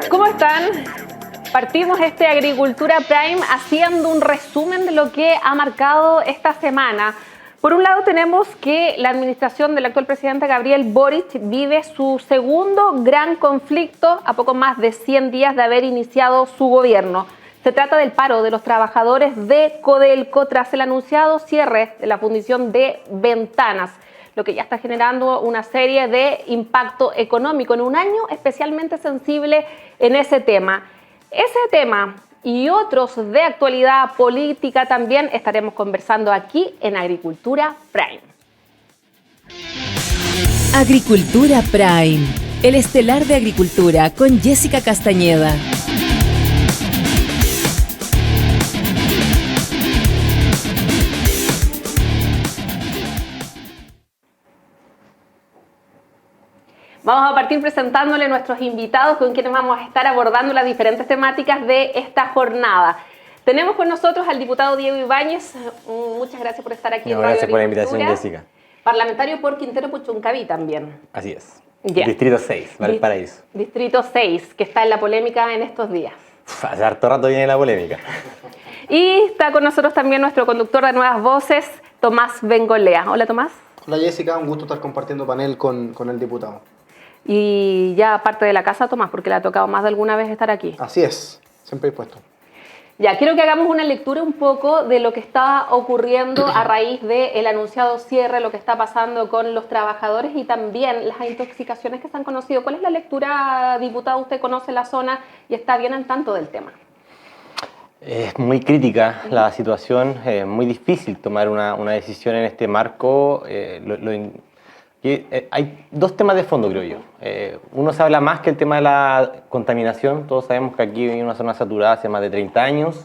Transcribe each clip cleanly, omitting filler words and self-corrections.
¿Cómo están? Partimos este Agricultura Prime haciendo un resumen de lo que ha marcado esta semana. Por un lado tenemos que la administración del actual presidente Gabriel Boric vive su segundo gran conflicto a poco más de 100 días de haber iniciado su gobierno. Se trata del paro de los trabajadores de Codelco tras el anunciado cierre de la fundición de Ventanas, lo que ya está generando una serie de impacto económico en un año especialmente sensible en ese tema. Ese tema y otros de actualidad política también estaremos conversando aquí en Agricultura Prime. Agricultura Prime, el estelar de Agricultura con Jessica Castañeda. Vamos a partir presentándole a nuestros invitados con quienes vamos a estar abordando las diferentes temáticas de esta jornada. Tenemos con nosotros al diputado Diego Ibáñez. Muchas gracias por estar aquí en Radio Gracias por la invitación, Jessica. Parlamentario por Quintero Puchuncaví también. Así es. Yeah. Distrito 6, Valparaíso. Distrito 6, que está en la polémica en estos días. Hace harto rato viene la polémica. Y está con nosotros también nuestro conductor de Nuevas Voces, Tomás Bengolea. Hola, Tomás. Hola, Jessica. Un gusto estar compartiendo panel con el diputado. Y ya parte de la casa, Tomás, porque le ha tocado más de alguna vez estar aquí. Así es, siempre dispuesto. Ya, quiero que hagamos una lectura un poco de lo que está ocurriendo a raíz del anunciado cierre, lo que está pasando con los trabajadores y también las intoxicaciones que se han conocido. ¿Cuál es la lectura, diputado? Usted conoce la zona y está bien al tanto del tema. Es muy crítica la situación, es muy difícil tomar una decisión en este marco. Hay dos temas de fondo, creo yo. Uno se habla más que el tema de la contaminación. Todos sabemos que aquí hay una zona saturada hace más de 30 años,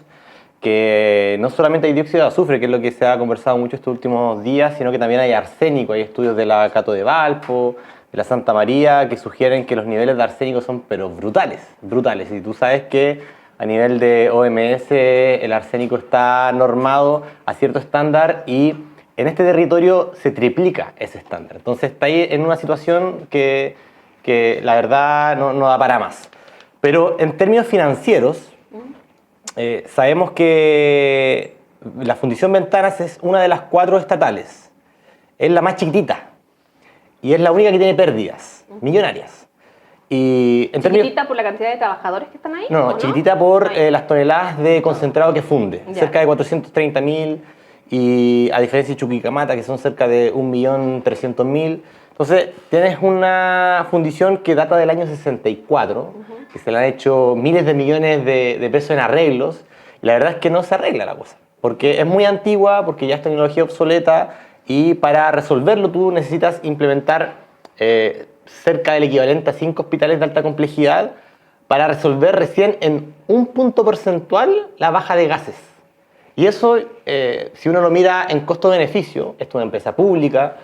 que no solamente hay dióxido de azufre, que es lo que se ha conversado mucho estos últimos días, sino que también hay arsénico. Hay estudios de la Cato de Valpo, de la Santa María, que sugieren que los niveles de arsénico son pero brutales, brutales. Y tú sabes que a nivel de OMS el arsénico está normado a cierto estándar y en este territorio se triplica ese estándar. Entonces está ahí en una situación que la verdad no da para más. Pero en términos financieros, sabemos que la Fundición Ventanas es una de las 4 estatales. Es la más chiquitita y es la única que tiene pérdidas millonarias. Y en ¿Chiquitita por la cantidad de trabajadores que están ahí? No, chiquitita por las toneladas de concentrado que funde. Ya. Cerca de 430.000. Y a diferencia de Chuquicamata, que son cerca de 1.300.000. Entonces, tienes una fundición que data del año 64, que se le han hecho miles de millones de pesos en arreglos, y la verdad es que no se arregla la cosa, porque es muy antigua, porque ya es tecnología obsoleta, y para resolverlo tú necesitas implementar cerca del equivalente a 5 hospitales de alta complejidad para resolver recién en un punto porcentual la baja de gases. Y eso, si uno lo mira en costo-beneficio, esto es una empresa pública,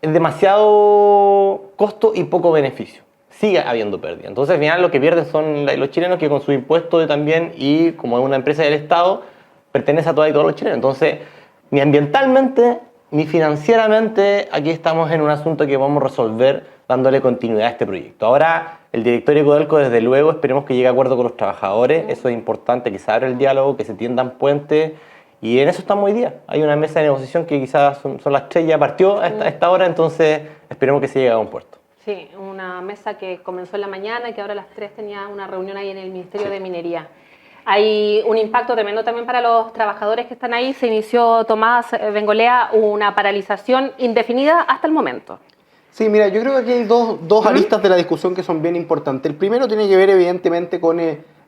es demasiado costo y poco beneficio. Sigue habiendo pérdida. Entonces, al final, lo que pierden son los chilenos que con su impuesto también, y como es una empresa del Estado, pertenece a todas y todos los chilenos. Entonces, ni ambientalmente, ni financieramente, aquí estamos en un asunto que vamos a resolver dándole continuidad a este proyecto. Ahora, el directorio de Codelco, desde luego, esperemos que llegue a acuerdo con los trabajadores. Eso es importante, que se abra el diálogo, que se tiendan puentes. Y en eso estamos hoy día. Hay una mesa de negociación que quizás son las 3, ya partió a esta hora, entonces esperemos que se llegue a un puerto. Sí, una mesa que comenzó en la mañana y que ahora a las 3 tenía una reunión ahí en el Ministerio de Minería. Hay un impacto tremendo también para los trabajadores que están ahí. Se inició, Tomás Bengolea, una paralización indefinida hasta el momento. Sí, mira, yo creo que aquí hay dos aristas de la discusión que son bien importantes. El primero tiene que ver evidentemente con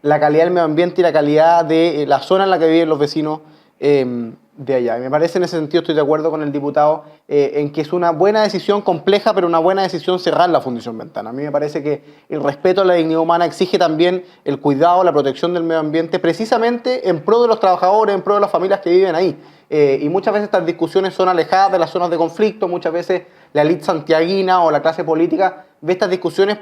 la calidad del medio ambiente y la calidad de la zona en la que viven los vecinos de allá. Y me parece, en ese sentido, estoy de acuerdo con el diputado en que es una buena decisión, compleja, pero una buena decisión cerrar la Fundición Ventana. A mí me parece que el respeto a la dignidad humana exige también el cuidado, la protección del medio ambiente, precisamente en pro de los trabajadores, en pro de las familias que viven ahí. Y muchas veces estas discusiones son alejadas de las zonas de conflicto, muchas veces la élite santiaguina o la clase política ve estas discusiones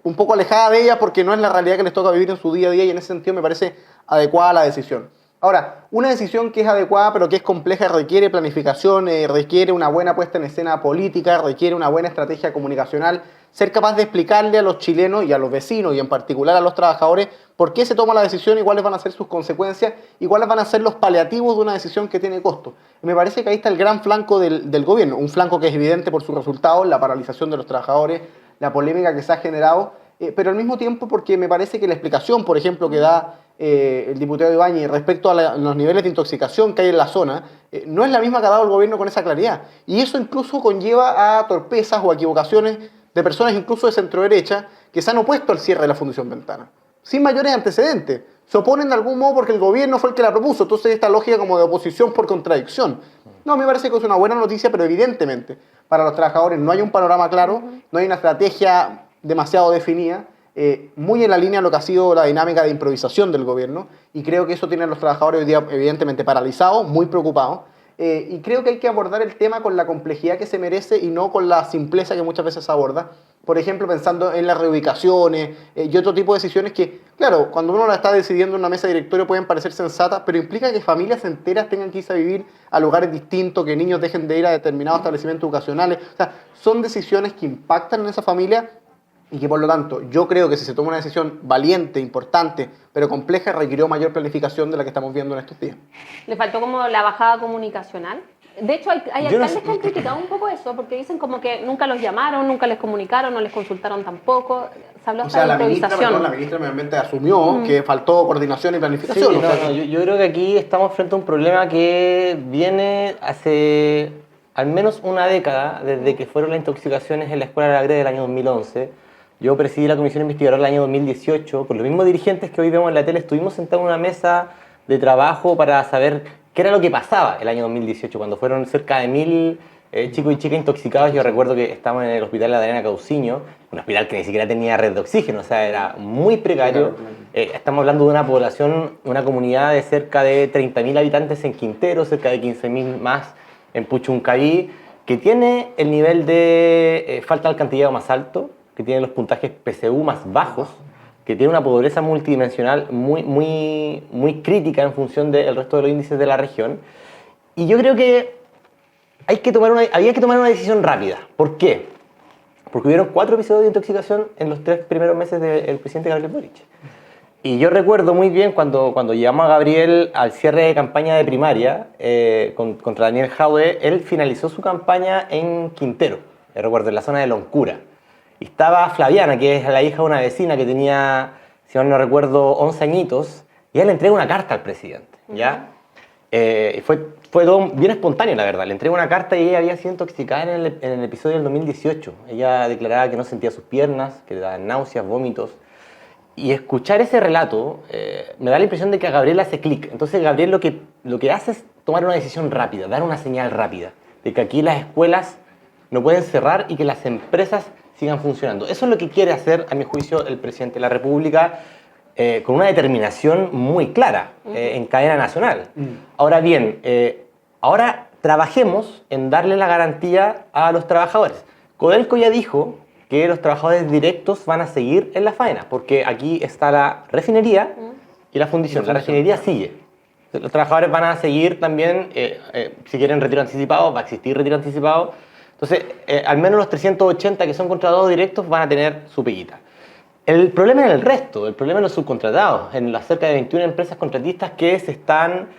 un poco alejadas de ellas porque no es la realidad que les toca vivir en su día a día, y en ese sentido me parece adecuada la decisión. Ahora, una decisión que es adecuada pero que es compleja requiere planificación, requiere una buena puesta en escena política, requiere una buena estrategia comunicacional, ser capaz de explicarle a los chilenos y a los vecinos y en particular a los trabajadores por qué se toma la decisión y cuáles van a ser sus consecuencias y cuáles van a ser los paliativos de una decisión que tiene costo. Y me parece que ahí está el gran flanco del gobierno, un flanco que es evidente por sus resultados, la paralización de los trabajadores, la polémica que se ha generado, pero al mismo tiempo porque me parece que la explicación, por ejemplo, que da el diputado Ibáñez respecto a los niveles de intoxicación que hay en la zona, no es la misma que ha dado el gobierno con esa claridad. Y eso incluso conlleva a torpezas o equivocaciones de personas incluso de centro-derecha que se han opuesto al cierre de la Fundición Ventana, sin mayores antecedentes. Se oponen de algún modo porque el gobierno fue el que la propuso, entonces esta lógica como de oposición por contradicción. No, me parece que es una buena noticia, pero evidentemente para los trabajadores no hay un panorama claro, no hay una estrategia demasiado definida, muy en la línea de lo que ha sido la dinámica de improvisación del gobierno, y creo que eso tiene a los trabajadores hoy día evidentemente paralizados, muy preocupados, y creo que hay que abordar el tema con la complejidad que se merece y no con la simpleza que muchas veces se aborda. Por ejemplo, pensando en las reubicaciones y otro tipo de decisiones que, claro, cuando uno la está decidiendo en una mesa de directorio pueden parecer sensatas, pero implica que familias enteras tengan que irse a vivir a lugares distintos, que niños dejen de ir a determinados establecimientos educacionales. O sea, son decisiones que impactan en esa familia y que por lo tanto yo creo que si se toma una decisión valiente, importante, pero compleja, requirió mayor planificación de la que estamos viendo en estos días. Le faltó como la bajada comunicacional. De hecho, hay alcaldes que han criticado un poco eso, porque dicen como que nunca los llamaron, nunca les comunicaron, no les consultaron tampoco. Se habló hasta de improvisación. La ministra de Medio Ambiente asumió que faltó coordinación y planificación. Sí, yo creo que aquí estamos frente a un problema que viene hace al menos una década, desde que fueron las intoxicaciones en la Escuela de la Greda del año 2011. Yo presidí la comisión investigadora del año 2018, con los mismos dirigentes que hoy vemos en la tele, estuvimos sentados en una mesa de trabajo para saber qué era lo que pasaba el año 2018, cuando fueron cerca de 1000 chicos y chicas intoxicados. Yo recuerdo que estábamos en el hospital de Adriana Cauciño, un hospital que ni siquiera tenía red de oxígeno, o sea, era muy precario. Estamos hablando de una población, una comunidad de cerca de 30.000 habitantes en Quintero, cerca de 15.000 más en Puchuncaví, que tiene el nivel de falta de alcantarillado más alto, que tiene los puntajes PSU más bajos, que tiene una pobreza multidimensional muy crítica en función del resto de los índices de la región. Y yo creo que había que tomar una decisión rápida. ¿Por qué? Porque hubieron 4 episodios de intoxicación en los 3 primeros meses del presidente Gabriel Boric. Y yo recuerdo muy bien cuando llevamos a Gabriel al cierre de campaña de primaria contra Daniel Jadwe, él finalizó su campaña en Quintero, recuerdo, en la zona de Loncura. Y estaba Flaviana, que es la hija de una vecina que tenía, si mal no recuerdo, 11 añitos, y ella le entrega una carta al presidente, ¿ya? Fue todo bien espontáneo, la verdad. Le entrega una carta y ella había sido intoxicada en el episodio del 2018. Ella declaraba que no sentía sus piernas, que le daban náuseas, vómitos. Y escuchar ese relato me da la impresión de que a Gabriel hace clic. Entonces Gabriel lo que hace es tomar una decisión rápida, dar una señal rápida, de que aquí las escuelas no pueden cerrar y que las empresas sigan funcionando. Eso es lo que quiere hacer, a mi juicio, el presidente de la República, con una determinación muy clara en cadena nacional. Ahora bien, ahora trabajemos en darle la garantía a los trabajadores. Codelco ya dijo que los trabajadores directos van a seguir en la faena, porque aquí está la refinería y la fundición. La refinería sigue. Los trabajadores van a seguir también, si quieren retiro anticipado, va a existir retiro anticipado. Entonces, al menos los 380 que son contratados directos van a tener su peguita. El problema es el resto, el problema es los subcontratados, en las cerca de 21 empresas contratistas que se están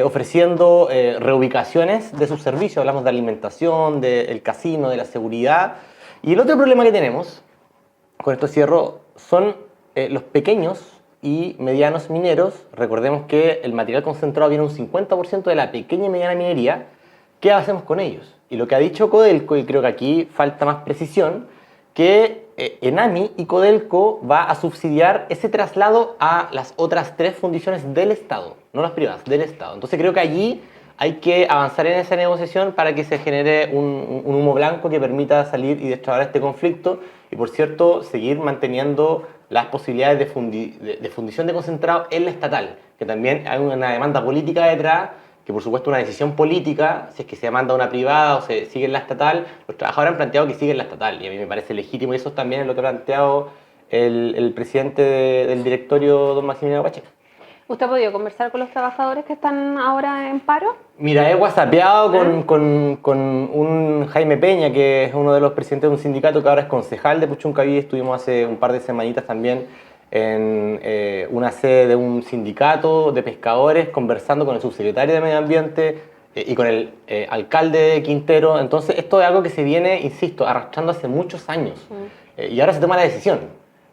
ofreciendo reubicaciones de sus servicios. Hablamos de alimentación, del casino, de la seguridad. Y el otro problema que tenemos, con esto cierro, son los pequeños y medianos mineros. Recordemos que el material concentrado viene un 50% de la pequeña y mediana minería. ¿Qué hacemos con ellos? Y lo que ha dicho Codelco, y creo que aquí falta más precisión, que Enami y Codelco va a subsidiar ese traslado a las otras 3 fundiciones del Estado, no las privadas, del Estado. Entonces creo que allí hay que avanzar en esa negociación para que se genere un humo blanco que permita salir y destrabar este conflicto y, por cierto, seguir manteniendo las posibilidades de fundición de concentrado en la estatal, que también hay una demanda política detrás, que por supuesto una decisión política, si es que se demanda una privada o se sigue en la estatal. Los trabajadores han planteado que siguen la estatal y a mí me parece legítimo, y eso también es lo que ha planteado el presidente del directorio, don Maximiliano Pacheco. ¿Usted ha podido conversar con los trabajadores que están ahora en paro? Mira, he whatsappeado con un Jaime Peña, que es uno de los presidentes de un sindicato que ahora es concejal de Puchuncaví. Estuvimos hace un par de semanitas también en una sede de un sindicato de pescadores conversando con el subsecretario de Medio Ambiente y con el alcalde de Quintero. Entonces esto es algo que se viene, insisto, arrastrando hace muchos años y ahora se toma la decisión.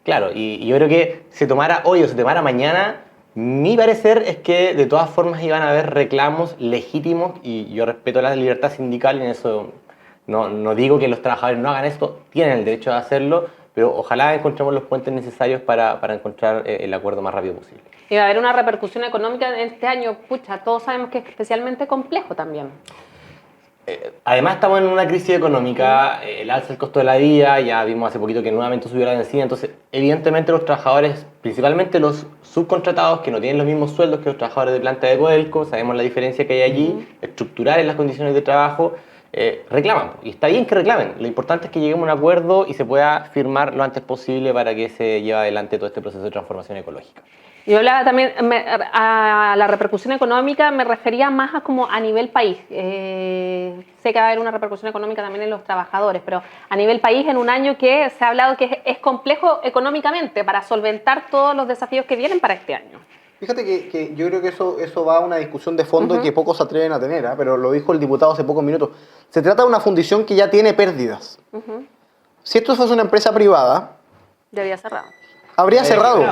Claro, y yo creo que se tomara hoy o se tomara mañana, mi parecer es que de todas formas iban a haber reclamos legítimos y yo respeto la libertad sindical y en eso no digo que los trabajadores no hagan esto, tienen el derecho de hacerlo, pero ojalá encontremos los puentes necesarios para encontrar el acuerdo más rápido posible. Y va a haber una repercusión económica en este año, pucha, todos sabemos que es especialmente complejo también. Además estamos en una crisis económica, el alza del costo de la vida, ya vimos hace poquito que nuevamente subió la benzina, entonces evidentemente los trabajadores, principalmente los subcontratados que no tienen los mismos sueldos que los trabajadores de planta de Codelco, sabemos la diferencia que hay allí, estructural en las condiciones de trabajo, reclaman, y está bien que reclamen, lo importante es que lleguemos a un acuerdo y se pueda firmar lo antes posible para que se lleve adelante todo este proceso de transformación ecológica. Yo hablaba también, a la repercusión económica me refería más a como a nivel país. Sé que va a haber una repercusión económica también en los trabajadores, pero a nivel país en un año que se ha hablado que es complejo económicamente para solventar todos los desafíos que vienen para este año. Fíjate que yo creo que eso va a una discusión de fondo y que pocos se atreven a tener, pero lo dijo el diputado hace pocos minutos. Se trata de una fundición que ya tiene pérdidas. Si esto fuese una empresa privada, Debería cerrar. habría cerrado.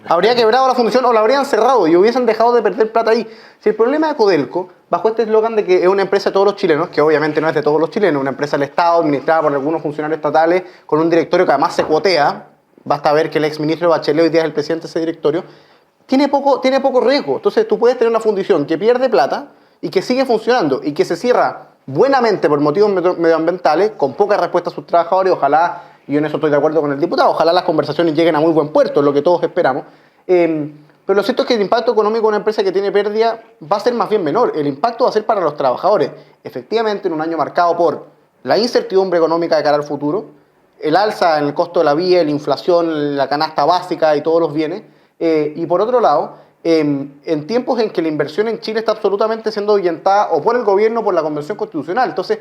Habría quebrado la fundición o la habrían cerrado y hubiesen dejado de perder plata ahí. Si el problema de Codelco, bajo este eslogan de que es una empresa de todos los chilenos, que obviamente no es de todos los chilenos, una empresa del Estado administrada por algunos funcionarios estatales, con un directorio que además se cuotea, basta ver que el exministro Bachelet hoy día es el presidente de ese directorio, tiene poco riesgo. Entonces tú puedes tener una fundición que pierde plata y que sigue funcionando y que se cierra buenamente por motivos medioambientales, con poca respuesta a sus trabajadores, ojalá, y yo en eso estoy de acuerdo con el diputado, ojalá las conversaciones lleguen a muy buen puerto, es lo que todos esperamos. Pero lo cierto es que el impacto económico de una empresa que tiene pérdida va a ser más bien menor. El impacto va a ser para los trabajadores. Efectivamente, en un año marcado por la incertidumbre económica de cara al futuro, el alza en el costo de la vida, la inflación, la canasta básica y todos los bienes. Y por otro lado, en tiempos en que la inversión en Chile está absolutamente siendo ahuyentada o por el gobierno o por la Convención Constitucional. Entonces,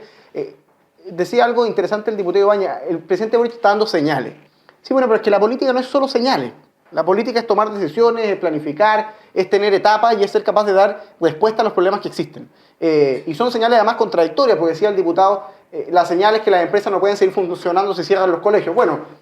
decía algo interesante el diputado Ibañez, el presidente Boric está dando señales. Sí, bueno, pero es que la política no es solo señales. La política es tomar decisiones, es planificar, es tener etapas y es ser capaz de dar respuesta a los problemas que existen. Y son señales además contradictorias, porque decía el diputado, la señal es que las empresas no pueden seguir funcionando si cierran los colegios. Bueno,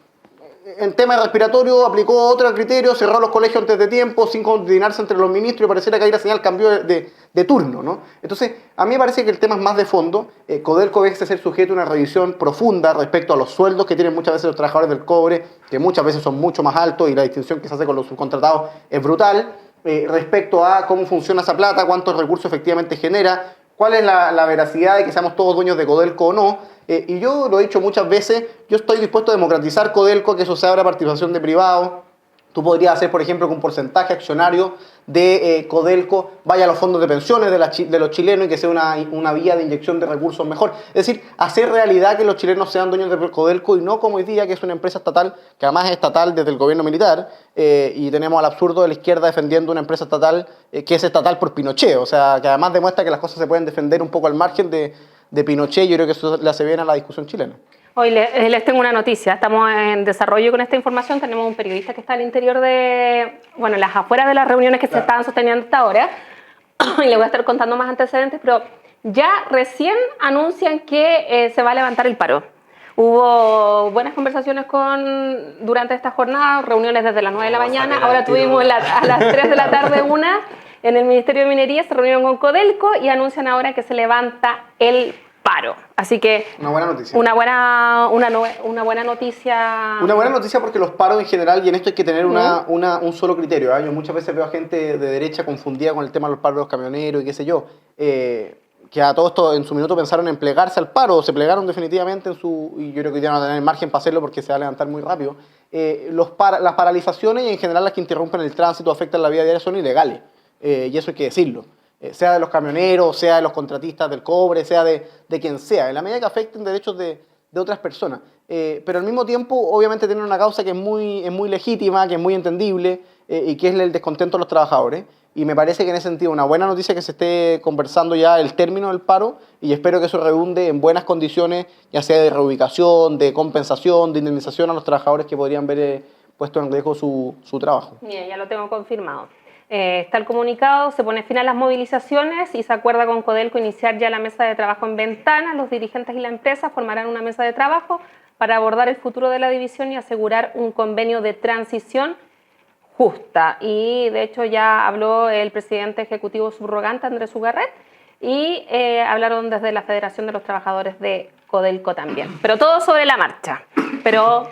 en tema respiratorio aplicó otro criterio, cerró los colegios antes de tiempo, sin coordinarse entre los ministros y pareciera que ahí la señal cambió de turno, ¿no? Entonces, a mí me parece que el tema es más de fondo. Codelco debe ser sujeto a una revisión profunda respecto a los sueldos que tienen muchas veces los trabajadores del cobre, que muchas veces son mucho más altos y la distinción que se hace con los subcontratados es brutal. Respecto a cómo funciona esa plata, cuántos recursos efectivamente genera, cuál es la veracidad de que seamos todos dueños de Codelco o no. Y yo lo he dicho muchas veces, yo estoy dispuesto a democratizar Codelco, que eso se abra a participación de privados. Tú podrías hacer, por ejemplo, que un porcentaje accionario de Codelco vaya a los fondos de pensiones de los chilenos y que sea una vía de inyección de recursos mejor. Es decir, hacer realidad que los chilenos sean dueños de Codelco y no como hoy día, que es una empresa estatal, que además es estatal desde el gobierno militar, y tenemos al absurdo de la izquierda defendiendo una empresa estatal que es estatal por Pinochet. O sea, que además demuestra que las cosas se pueden defender un poco al margen de Pinochet. Yo creo que eso le hace bien a la discusión chilena. Hoy les tengo una noticia, estamos en desarrollo con esta información, tenemos un periodista que está al interior de, bueno, las afueras de las reuniones que se estaban sosteniendo hasta ahora, y le voy a estar contando más antecedentes, pero ya recién anuncian que se va a levantar el paro. Hubo buenas conversaciones durante esta jornada, reuniones desde las 9 de la mañana, ahora tuvimos a las 3 de la tarde una en el Ministerio de Minería, se reunieron con Codelco y anuncian ahora que se levanta el paro. Así que una buena noticia. Una buena noticia. Una buena noticia porque los paros en general, y en esto hay que tener un solo criterio. Yo muchas veces veo a gente de derecha confundida con el tema de los paros de los camioneros y qué sé yo, que a todo esto en su minuto pensaron en plegarse al paro, o se plegaron definitivamente y yo creo que hoy día no van a tener margen para hacerlo porque se va a levantar muy rápido. Las paralizaciones y en general las que interrumpen el tránsito, afectan la vida diaria, son ilegales. Y eso hay que decirlo. Sea de los camioneros, sea de los contratistas del cobre, sea de quien sea, en la medida que afecten derechos de otras personas. Pero al mismo tiempo, obviamente, tienen una causa que es muy legítima, que es muy entendible, y que es el descontento de los trabajadores. Y me parece que en ese sentido una buena noticia que se esté conversando ya el término del paro y espero que eso redunde en buenas condiciones, ya sea de reubicación, de compensación, de indemnización a los trabajadores que podrían ver puesto en riesgo su trabajo. Bien, ya lo tengo confirmado. Está el comunicado, se pone fin a las movilizaciones y se acuerda con Codelco iniciar ya la mesa de trabajo en Ventana. Los dirigentes y la empresa formarán una mesa de trabajo para abordar el futuro de la división y asegurar un convenio de transición justa. Y de hecho ya habló el presidente ejecutivo subrogante Andrés Ugarret y hablaron desde la Federación de los Trabajadores de Codelco también. Pero todo sobre la marcha. Pero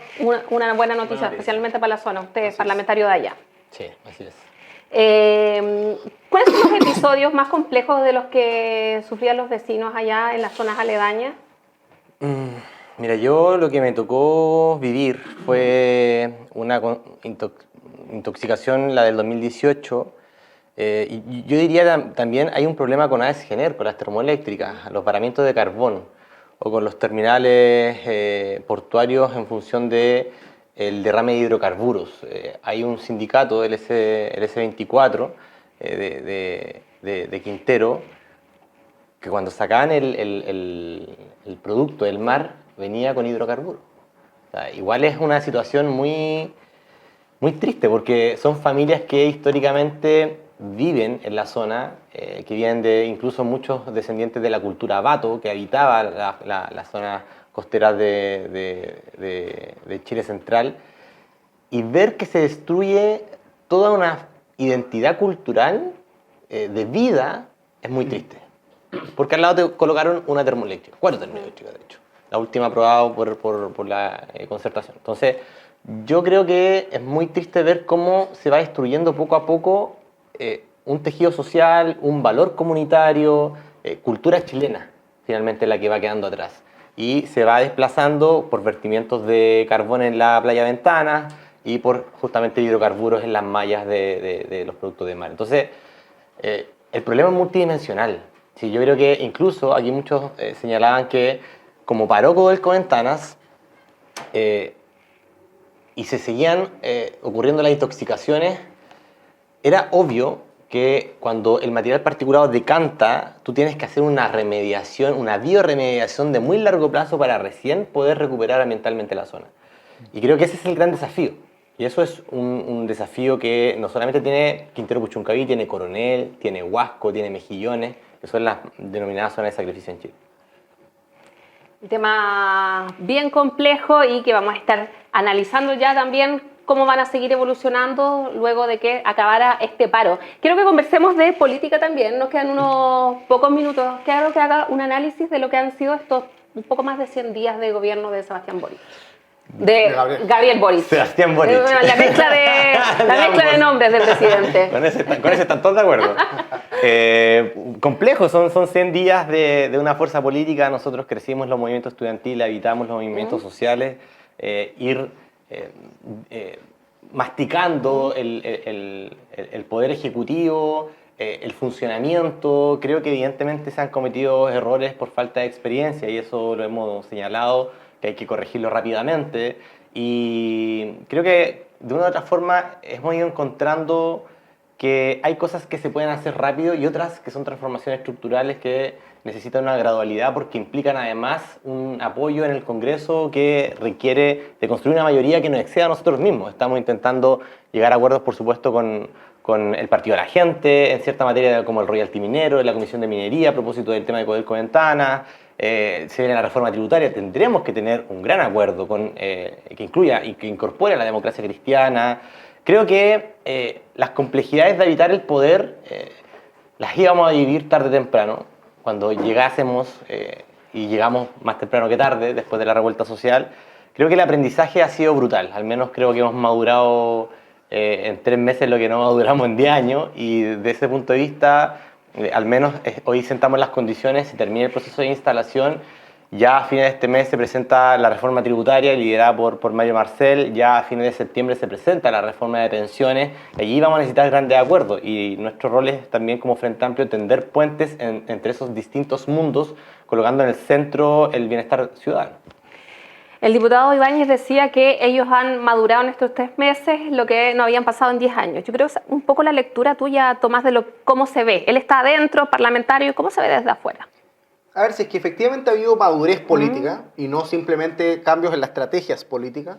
una buena noticia, especialmente para la zona, usted es parlamentario de allá. Sí, así es. ¿Cuáles son los episodios más complejos de los que sufrían los vecinos allá en las zonas aledañas? Mira, yo lo que me tocó vivir fue una intoxicación, la del 2018. Y yo diría también hay un problema con AES-Gener, con las termoeléctricas, los varamientos de carbón o con los terminales portuarios en función de el derrame de hidrocarburos. Hay un sindicato, el S24, de Quintero, que cuando sacaban el producto del mar venía con hidrocarburos. O sea, igual es una situación muy, muy triste porque son familias que históricamente viven en la zona, que vienen de incluso muchos descendientes de la cultura Bato, que habitaba la zona costera de Chile Central, y ver que se destruye toda una identidad cultural de vida es muy triste. Porque al lado te colocaron una termoeléctrica, 4 termoeléctricas de hecho, la última aprobada por la concertación. Entonces, yo creo que es muy triste ver cómo se va destruyendo poco a poco un tejido social, un valor comunitario, cultura chilena, finalmente la que va quedando atrás. Y se va desplazando por vertimientos de carbón en la playa Ventana y por justamente hidrocarburos en las mallas de los productos de mar. Entonces, el problema es multidimensional. Sí, yo creo que incluso aquí muchos señalaban que como paró Codelco Ventanas y se seguían ocurriendo las intoxicaciones, era obvio que cuando el material particulado decanta, tú tienes que hacer una remediación, una bioremediación de muy largo plazo para recién poder recuperar ambientalmente la zona. Y creo que ese es el gran desafío. Y eso es un desafío que no solamente tiene Quintero Puchuncaví, tiene Coronel, tiene Huasco, tiene Mejillones, que son las denominadas zonas de sacrificio en Chile. Un tema bien complejo y que vamos a estar analizando ya también cómo van a seguir evolucionando luego de que acabara este paro. Quiero que conversemos de política también, nos quedan unos pocos minutos. Quiero que haga un análisis de lo que han sido estos un poco más de 100 días de gobierno de Sebastián Boric. De Gabriel Boric. Sebastián Boric. La mezcla de nombres del presidente. Con ese están todos de acuerdo. Complejo, son 100 días de una fuerza política. Nosotros crecimos los movimientos estudiantiles, habitamos los movimientos sociales, ir masticando el poder ejecutivo, el funcionamiento. Creo que evidentemente se han cometido errores por falta de experiencia y eso lo hemos señalado, que hay que corregirlo rápidamente. Y creo que de una u otra forma hemos ido encontrando que hay cosas que se pueden hacer rápido y otras que son transformaciones estructurales que necesitan una gradualidad porque implican además un apoyo en el Congreso que requiere de construir una mayoría que nos exceda a nosotros mismos. Estamos intentando llegar a acuerdos, por supuesto, con el Partido de la Gente, en cierta materia como el royalty minero, en la Comisión de Minería, a propósito del tema de Codelco Ventana. Se viene la reforma tributaria, tendremos que tener un gran acuerdo que incluya y que incorpore a la democracia cristiana. Creo que las complejidades de habitar el poder las íbamos a vivir tarde o temprano, cuando llegásemos, y llegamos más temprano que tarde, después de la revuelta social. Creo que el aprendizaje ha sido brutal, al menos creo que hemos madurado en 3 meses lo que no maduramos en 10 años, y desde ese punto de vista, al menos hoy sentamos las condiciones, se termina el proceso de instalación. Ya a fines de este mes se presenta la reforma tributaria liderada por Mario Marcel, ya a fines de septiembre se presenta la reforma de pensiones, y allí vamos a necesitar grandes acuerdos y nuestro rol es también como Frente Amplio tender puentes entre esos distintos mundos, colocando en el centro el bienestar ciudadano. El diputado Ibáñez decía que ellos han madurado en estos 3 meses lo que no habían pasado en 10 años. Yo creo que es un poco la lectura tuya, Tomás, de cómo se ve. Él está adentro, parlamentario, ¿cómo se ve desde afuera? A ver, si es que efectivamente ha habido madurez política y no simplemente cambios en las estrategias políticas,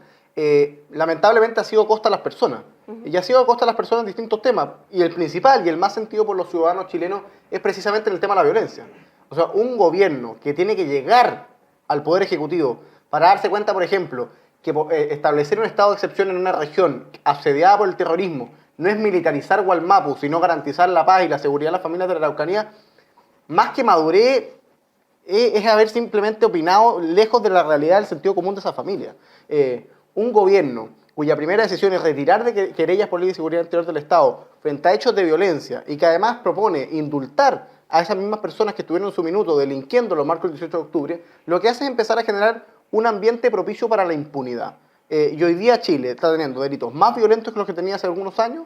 lamentablemente ha sido a costa de las personas. Y ha sido a costa de las personas en distintos temas. Y el principal y el más sentido por los ciudadanos chilenos es precisamente en el tema de la violencia. O sea, un gobierno que tiene que llegar al Poder Ejecutivo para darse cuenta, por ejemplo, que establecer un estado de excepción en una región asediada por el terrorismo no es militarizar Gualmapu, sino garantizar la paz y la seguridad de las familias de la Araucanía, más que madurez, es haber simplemente opinado lejos de la realidad del sentido común de esa familia. Un gobierno cuya primera decisión es retirar de querellas por ley de seguridad interior del Estado frente a hechos de violencia y que además propone indultar a esas mismas personas que estuvieron en su minuto delinquiendo los marcos del 18 de octubre, lo que hace es empezar a generar un ambiente propicio para la impunidad. Y hoy día Chile está teniendo delitos más violentos que los que tenía hace algunos años.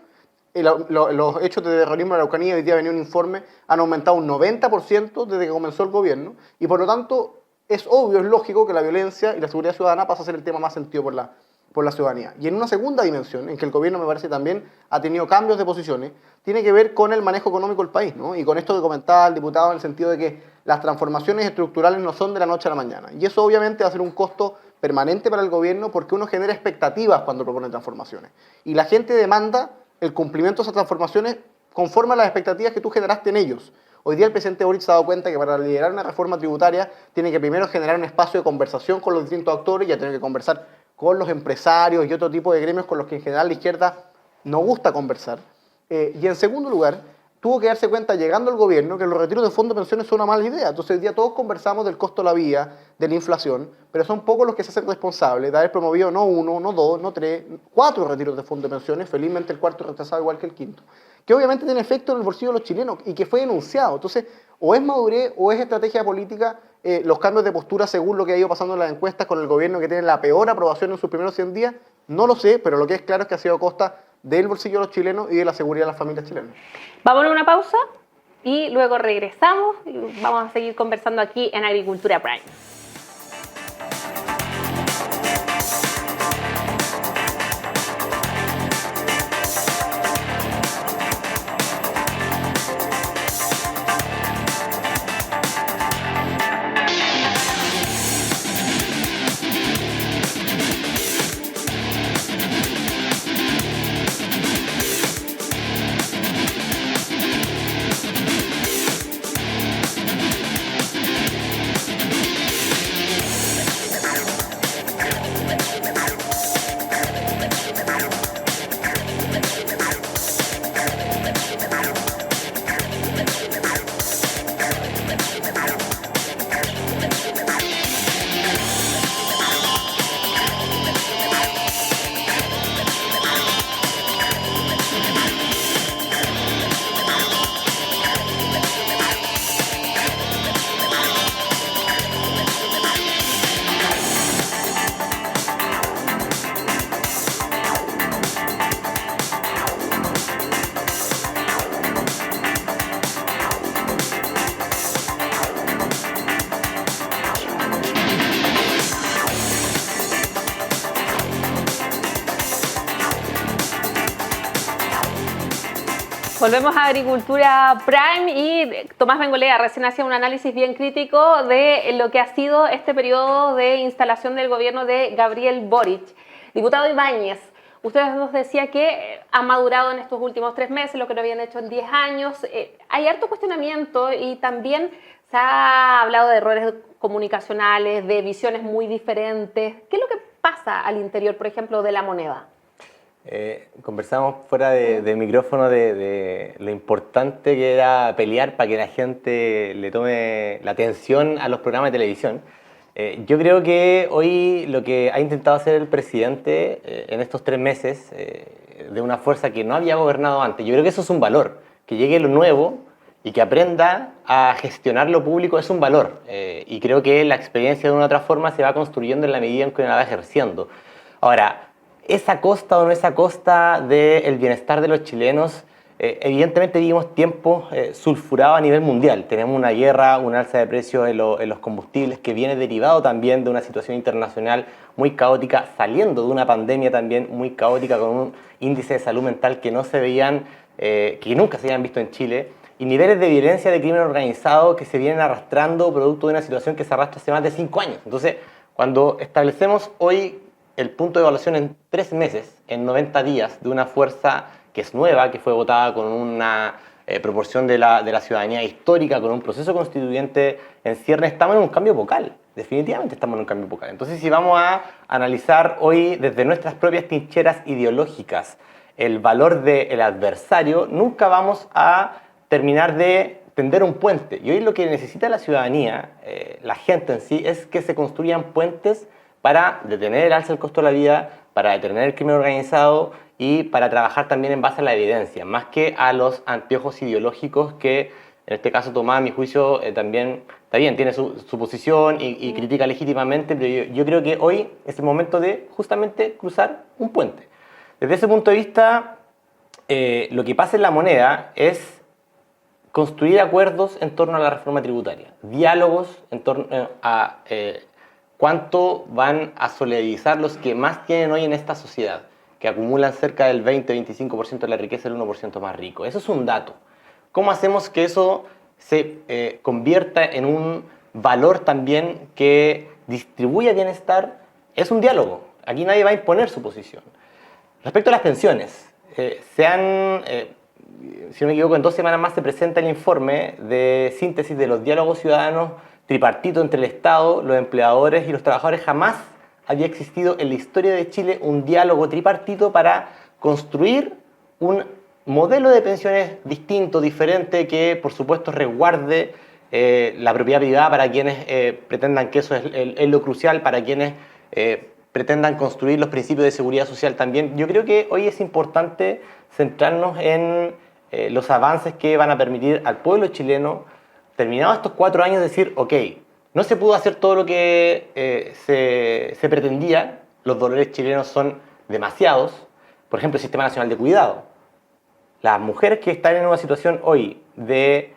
Los hechos de terrorismo en la Araucanía, hoy día venía un informe, han aumentado un 90% desde que comenzó el gobierno, y por lo tanto es obvio, es lógico que la violencia y la seguridad ciudadana pasa a ser el tema más sentido por la ciudadanía. Y en una segunda dimensión, en que el gobierno me parece también ha tenido cambios de posiciones, tiene que ver con el manejo económico del país, ¿no? Y con esto que comentaba el diputado en el sentido de que las transformaciones estructurales no son de la noche a la mañana. Y eso obviamente va a ser un costo permanente para el gobierno porque uno genera expectativas cuando propone transformaciones. Y la gente demanda el cumplimiento de esas transformaciones conforme a las expectativas que tú generaste en ellos. Hoy día el presidente Boric se ha dado cuenta que para liderar una reforma tributaria tiene que primero generar un espacio de conversación con los distintos actores, ya tiene que conversar con los empresarios y otro tipo de gremios con los que en general la izquierda no gusta conversar. Y en segundo lugar, tuvo que darse cuenta, llegando al gobierno, que los retiros de fondos de pensiones son una mala idea. Entonces, hoy día todos conversamos del costo de la vida, de la inflación, pero son pocos los que se hacen responsables de haber promovido no 1, no 2, no 3, 4 retiros de fondos de pensiones, felizmente el cuarto retrasado igual que el quinto, que obviamente tiene efecto en el bolsillo de los chilenos y que fue denunciado. Entonces, o es madurez o es estrategia política los cambios de postura según lo que ha ido pasando en las encuestas con el gobierno que tiene la peor aprobación en sus primeros 100 días, no lo sé, pero lo que es claro es que ha sido a costa del bolsillo de los chilenos y de la seguridad de las familias chilenas. Vamos a una pausa y luego regresamos y vamos a seguir conversando aquí en Agricultura Prime. Volvemos a Agricultura Prime y Tomás Bengolea recién hacía un análisis bien crítico de lo que ha sido este periodo de instalación del gobierno de Gabriel Boric. Diputado Ibáñez, usted nos decía que ha madurado en estos últimos 3 meses lo que no habían hecho en 10 años. Hay harto cuestionamiento y también se ha hablado de errores comunicacionales, de visiones muy diferentes. ¿Qué es lo que pasa al interior, por ejemplo, de la moneda? Conversamos fuera de micrófono de lo importante que era pelear para que la gente le tome la atención a los programas de televisión. Yo creo que hoy lo que ha intentado hacer el presidente en estos 3 meses, de una fuerza que no había gobernado antes, yo creo que eso es un valor, que llegue lo nuevo y que aprenda a gestionar lo público es un valor. Y creo que la experiencia de una u otra forma se va construyendo en la medida en que uno la va ejerciendo. Ahora, ¿es a costa o no es a costa del bienestar de los chilenos evidentemente vivimos tiempos sulfurados a nivel mundial. Tenemos una guerra, un alza de precios en los combustibles que viene derivado también de una situación internacional muy caótica, saliendo de una pandemia también muy caótica con un índice de salud mental que no se veían, que nunca se habían visto en Chile, y niveles de violencia de crimen organizado que se vienen arrastrando producto de una situación que se arrastra hace más de 5 años. Entonces, cuando establecemos hoy el punto de evaluación en 3 meses, en 90 días, de una fuerza que es nueva, que fue votada con una proporción de la ciudadanía histórica, con un proceso constituyente en cierne, estamos en un cambio epocal. Definitivamente estamos en un cambio epocal. Entonces, si vamos a analizar hoy desde nuestras propias trincheras ideológicas el valor del adversario, nunca vamos a terminar de tender un puente. Y hoy lo que necesita la ciudadanía, la gente en sí, es que se construyan puentes para detener el alza del costo de la vida, para detener el crimen organizado y para trabajar también en base a la evidencia, más que a los anteojos ideológicos que, en este caso, Tomás, a mi juicio, también está bien, tiene su posición y critica legítimamente, pero yo creo que hoy es el momento de justamente cruzar un puente. Desde ese punto de vista, lo que pasa en la moneda es construir acuerdos en torno a la reforma tributaria, diálogos en torno a cuánto van a solidarizar los que más tienen hoy en esta sociedad, que acumulan cerca del 20-25% de la riqueza del 1% más rico. Eso es un dato. ¿Cómo hacemos que eso se convierta en un valor también que distribuya bienestar? Es un diálogo. Aquí nadie va a imponer su posición. Respecto a las pensiones, si no me equivoco, en 2 semanas más se presenta el informe de síntesis de los diálogos ciudadanos tripartito entre el Estado, los empleadores y los trabajadores. Jamás había existido en la historia de Chile un diálogo tripartito para construir un modelo de pensiones distinto, diferente, que por supuesto resguarde la propiedad privada para quienes pretendan que eso es lo crucial, para quienes pretendan construir los principios de seguridad social también. Yo creo que hoy es importante centrarnos en los avances que van a permitir al pueblo chileno, terminados estos 4 años, decir, ok, no se pudo hacer todo lo que se pretendía, los dolores chilenos son demasiados, por ejemplo, el Sistema Nacional de Cuidado. Las mujeres que están en una situación hoy de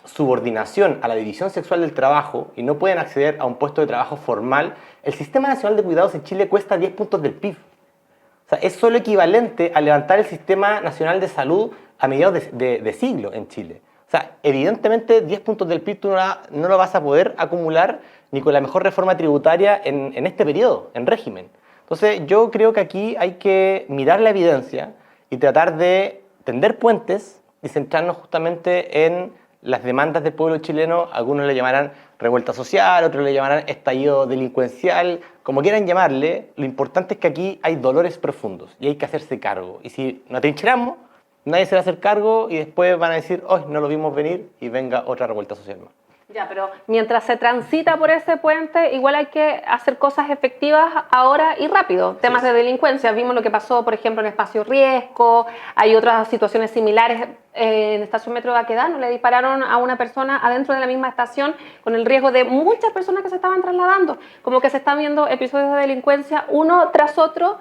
subordinación a la división sexual del trabajo y no pueden acceder a un puesto de trabajo formal, el Sistema Nacional de Cuidados en Chile cuesta 10 puntos del PIB. O sea, es solo equivalente a levantar el Sistema Nacional de Salud a mediados de siglo en Chile. O sea, evidentemente 10 puntos del PIB tú no lo vas a poder acumular ni con la mejor reforma tributaria en este periodo, en régimen. Entonces yo creo que aquí hay que mirar la evidencia y tratar de tender puentes y centrarnos justamente en las demandas del pueblo chileno. Algunos le llamarán revuelta social, otros le llamarán estallido delincuencial, como quieran llamarle. Lo importante es que aquí hay dolores profundos y hay que hacerse cargo. Y si nos atrincheramos, nadie se va a hacer cargo y después van a decir, hoy no lo vimos venir y venga otra revuelta social más. Ya, pero mientras se transita por ese puente, igual hay que hacer cosas efectivas ahora y rápido. Temas de delincuencia, vimos lo que pasó, por ejemplo, en Espacio Riesgo, hay otras situaciones similares en Estación Metro de Baquedano, le dispararon a una persona adentro de la misma estación con el riesgo de muchas personas que se estaban trasladando. Como que se están viendo episodios de delincuencia uno tras otro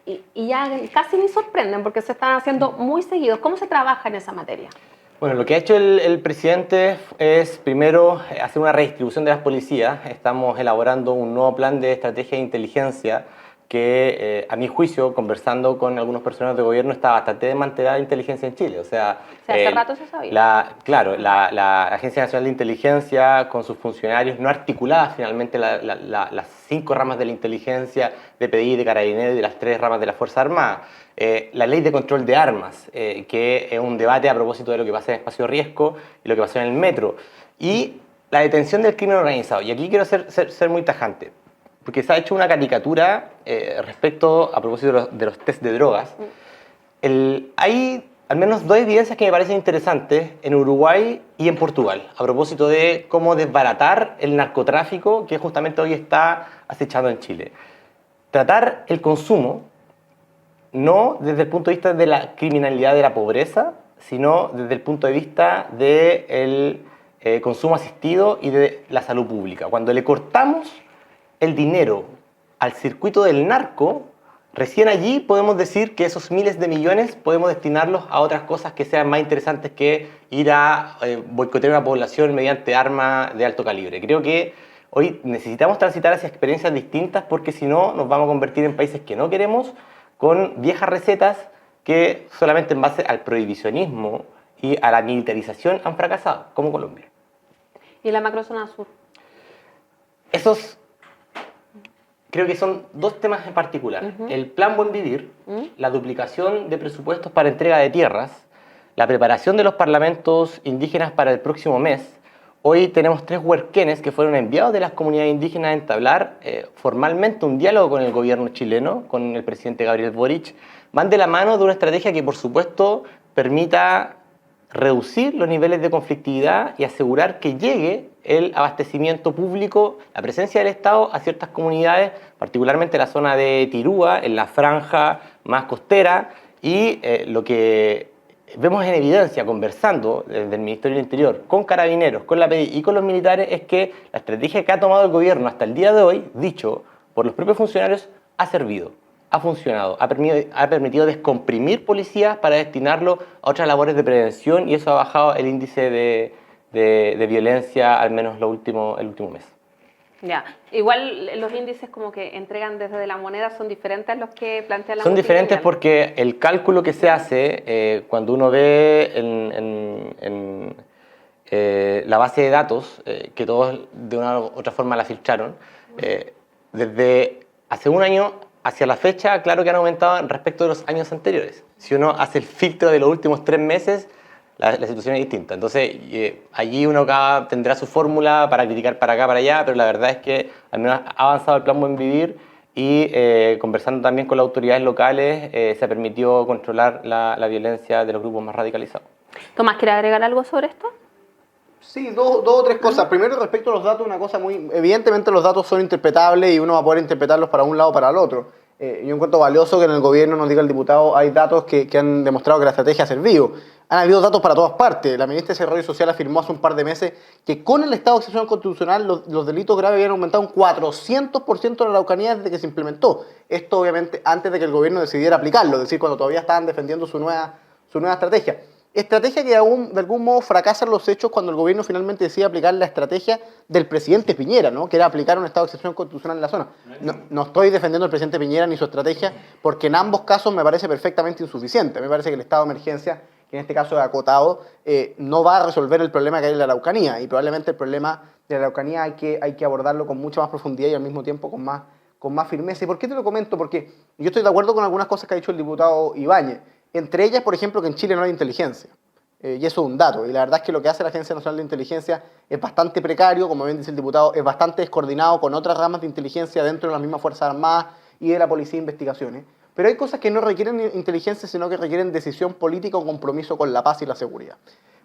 y ya casi ni sorprenden porque se están haciendo muy seguidos. ¿Cómo se trabaja en esa materia? Bueno, lo que ha hecho el presidente es primero hacer una redistribución de las policías. Estamos elaborando un nuevo plan de estrategia de inteligencia que, a mi juicio, conversando con algunos personeros de gobierno, está bastante desmantelada la inteligencia en Chile. O sea, hace rato se sabía. La Agencia Nacional de Inteligencia, con sus funcionarios, no articulada finalmente las 5 ramas de la inteligencia, de PDI, de Carabineros y de las 3 ramas de la Fuerza Armada. La ley de control de armas, que es un debate a propósito de lo que pasa en Espacio Riesgo y lo que pasó en el metro. Y la detención del crimen organizado. Y aquí quiero ser muy tajante, porque se ha hecho una caricatura respecto, a propósito de los test de drogas. Hay al menos 2 evidencias que me parecen interesantes en Uruguay y en Portugal, a propósito de cómo desbaratar el narcotráfico que justamente hoy está acechando en Chile. Tratar el consumo no desde el punto de vista de la criminalidad de la pobreza, sino desde el punto de vista del consumo asistido y de la salud pública. Cuando le cortamos el dinero al circuito del narco, recién allí podemos decir que esos miles de millones podemos destinarlos a otras cosas que sean más interesantes que ir a boicotear una población mediante armas de alto calibre. Creo que hoy necesitamos transitar hacia experiencias distintas porque si no nos vamos a convertir en países que no queremos, con viejas recetas que solamente en base al prohibicionismo y a la militarización han fracasado, como Colombia. ¿Y la macrozona sur? Esos creo que son dos temas en particular. El Plan Buen Vivir, la duplicación de presupuestos para entrega de tierras, la preparación de los parlamentos indígenas para el próximo mes. Hoy tenemos 3 huerquenes que fueron enviados de las comunidades indígenas a entablar formalmente un diálogo con el gobierno chileno, con el presidente Gabriel Boric. Van de la mano de una estrategia que, por supuesto, permita reducir los niveles de conflictividad y asegurar que llegue el abastecimiento público, la presencia del Estado a ciertas comunidades, particularmente la zona de Tirúa, en la franja más costera, y lo que vemos en evidencia conversando desde el Ministerio del Interior con carabineros, con la PDI y con los militares es que la estrategia que ha tomado el gobierno hasta el día de hoy, dicho por los propios funcionarios, ha servido. Ha funcionado, ha permitido descomprimir policías para destinarlo a otras labores de prevención y eso ha bajado el índice de violencia al menos el último mes. Ya, igual los índices como que entregan desde la moneda son diferentes a los que plantea la Son diferentes multilateral. porque el cálculo que se hace cuando uno ve en la base de datos, que todos de una u otra forma la filtraron, desde hace un año hacia la fecha, claro que han aumentado respecto de los años anteriores. Si uno hace el filtro de los últimos 3 meses, la situación es distinta. Entonces, allí uno tendrá su fórmula para criticar para acá, para allá, pero la verdad es que al menos ha avanzado el Plan Buen Vivir y conversando también con las autoridades locales se permitió controlar la violencia de los grupos más radicalizados. Tomás, ¿quiere agregar algo sobre esto? Sí, dos o tres cosas. Primero, respecto a los datos, una cosa muy... Evidentemente los datos son interpretables y uno va a poder interpretarlos para un lado o para el otro. Yo encuentro valioso que en el gobierno, nos diga el diputado, hay datos que han demostrado que la estrategia ha servido. Han habido datos para todas partes. La ministra de Desarrollo Social afirmó hace un par de meses que con el estado de excepción constitucional los delitos graves habían aumentado un 400% en la Araucanía desde que se implementó. Esto obviamente antes de que el gobierno decidiera aplicarlo, es decir, cuando todavía estaban defendiendo su nueva estrategia. Estrategia que aún de algún modo fracasan los hechos cuando el gobierno finalmente decide aplicar la estrategia del presidente Piñera, ¿no? Que era aplicar un estado de excepción constitucional en la zona. No estoy defendiendo al presidente Piñera ni su estrategia, porque en ambos casos me parece perfectamente insuficiente. Me parece que el estado de emergencia, que en este caso es acotado, no va a resolver el problema que hay en la Araucanía, y probablemente el problema de la Araucanía hay que abordarlo con mucha más profundidad y al mismo tiempo con más firmeza. ¿Y por qué te lo comento? Porque yo estoy de acuerdo con algunas cosas que ha dicho el diputado Ibáñez. Entre ellas, por ejemplo, que en Chile no hay inteligencia. Y eso es un dato. Y la verdad es que lo que hace la Agencia Nacional de Inteligencia es bastante precario, como bien dice el diputado, es bastante descoordinado con otras ramas de inteligencia dentro de las mismas Fuerzas Armadas y de la Policía de Investigaciones. Pero hay cosas que no requieren inteligencia, sino que requieren decisión política o compromiso con la paz y la seguridad.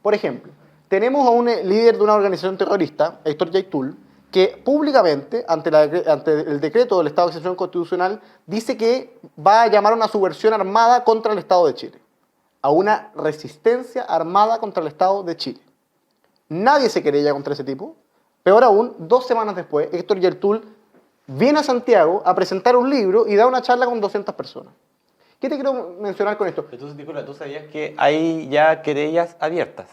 Por ejemplo, tenemos a un líder de una organización terrorista, Héctor Yaitul, que públicamente, ante el decreto del estado de excepción constitucional, dice que va a llamar a una subversión armada contra el Estado de Chile, a una resistencia armada contra el Estado de Chile. Nadie se querella contra ese tipo. Peor aún, 2 semanas después, Héctor Yaitul viene a Santiago a presentar un libro y da una charla con 200 personas. ¿Qué te quiero mencionar con esto? Entonces, disculpa, ¿tú sabías que hay ya querellas abiertas?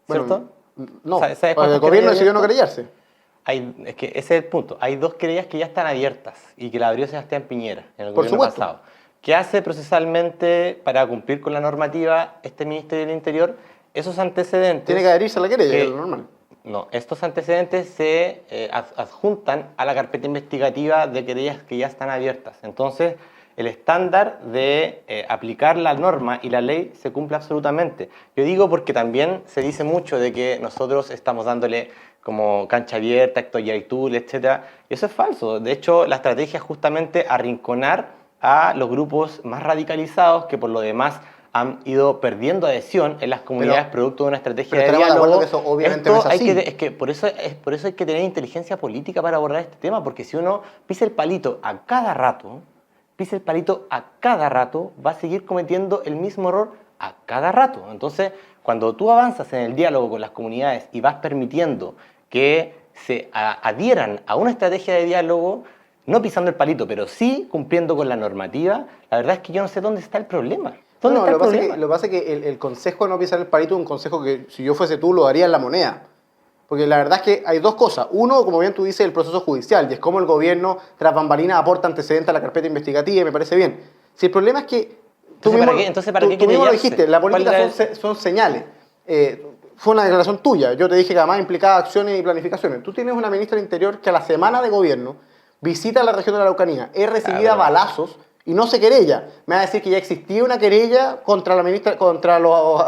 ¿Cierto? Bueno, no, ¿Sabes el cuántas gobierno querellas decidió no abiertas? querellarse. Es que ese es el punto. Hay 2 querellas que ya están abiertas y que la abrió Sebastián Piñera en el Por gobierno supuesto. pasado. ¿Qué hace procesalmente para cumplir con la normativa este Ministerio del Interior? Esos antecedentes... Tiene que adherirse a la querella, que es eh, lo normal. No, estos antecedentes se adjuntan a la carpeta investigativa de querellas que ya están abiertas. Entonces, el estándar de aplicar la norma y la ley se cumple absolutamente. Yo digo porque también se dice mucho de que nosotros estamos dándole como cancha abierta, Héctor Yaitul, etc. Y eso es falso. De hecho, la estrategia es justamente arrinconar a los grupos más radicalizados que por lo demás han ido perdiendo adhesión en las comunidades producto de una estrategia de estaremos de diálogo. acuerdo que eso obviamente no es así. Es que por eso hay que tener inteligencia política para abordar este tema, porque si uno pisa el palito a cada rato, va a seguir cometiendo el mismo error a cada rato. Entonces, cuando tú avanzas en el diálogo con las comunidades y vas permitiendo que se adhieran a una estrategia de diálogo, no pisando el palito, pero sí cumpliendo con la normativa, la verdad es que yo no sé dónde está el problema. ¿Dónde No, está el lo que pasa problema? lo que pasa es que el consejo de no pisar el palito es un consejo que si yo fuese tú lo daría en la moneda. Porque la verdad es que hay dos cosas. Uno, como bien tú dices, el proceso judicial, y es cómo el gobierno tras bambalinas aporta antecedentes a la carpeta investigativa, y me parece bien. Si el problema es que tú Entonces, ¿para qué tú mismo lo querellarse? dijiste, la ¿Cuál política era son señales. Fue una declaración tuya. Yo te dije que además implicaba acciones y planificaciones. Tú tienes una ministra del Interior que a la semana de gobierno visita la región de la Araucanía, es recibida a balazos y no se querella. Me va a decir que ya existía una querella contra la ministra, contra los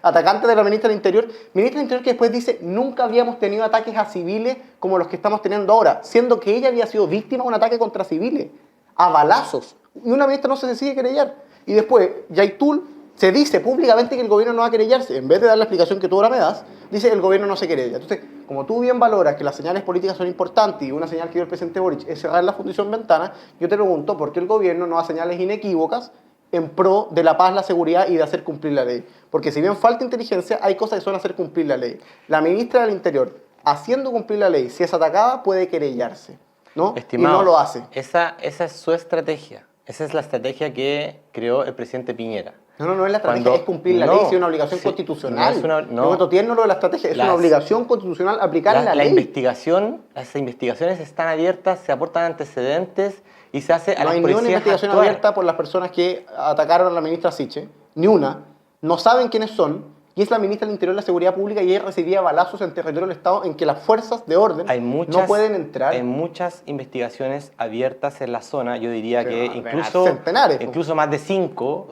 atacantes de la ministra del Interior. Ministra del Interior que después dice, nunca habíamos tenido ataques a civiles como los que estamos teniendo ahora, siendo que ella había sido víctima de un ataque contra civiles, a balazos. Y una ministra no se decide querellar. Y después, Yaitul se dice públicamente que el gobierno no va a querellarse. En vez de dar la explicación que tú ahora me das, dice que el gobierno no se querella. Entonces, como tú bien valoras que las señales políticas son importantes y una señal que dio el presidente Boric es cerrar la Fundación Ventana, yo te pregunto por qué el gobierno no da señales inequívocas en pro de la paz, la seguridad y de hacer cumplir la ley. Porque si bien falta inteligencia, hay cosas que son hacer cumplir la ley. La ministra del Interior, haciendo cumplir la ley, si es atacada, puede querellarse, ¿no? Estimado, y no lo hace. Esa es su estrategia. Esa es la estrategia que creó el presidente Piñera. No es la estrategia, Cuando- es cumplir la no, ley, es una obligación sí, constitucional. no es una- no. Yo tierno lo de la estrategia, es Las- una obligación constitucional aplicar la ley. Las investigaciones están abiertas, se aportan antecedentes y se hace a No las hay ni una policías investigación actuar. abierta por las personas que atacaron a la ministra Siche, ni una. No saben quiénes son, y es la ministra del Interior y la Seguridad Pública, y ella recibía balazos en territorio del Estado en que las fuerzas de orden no pueden entrar. Hay muchas investigaciones abiertas en la zona, yo diría Pero, que a ver, incluso, centenares, incluso más de 5,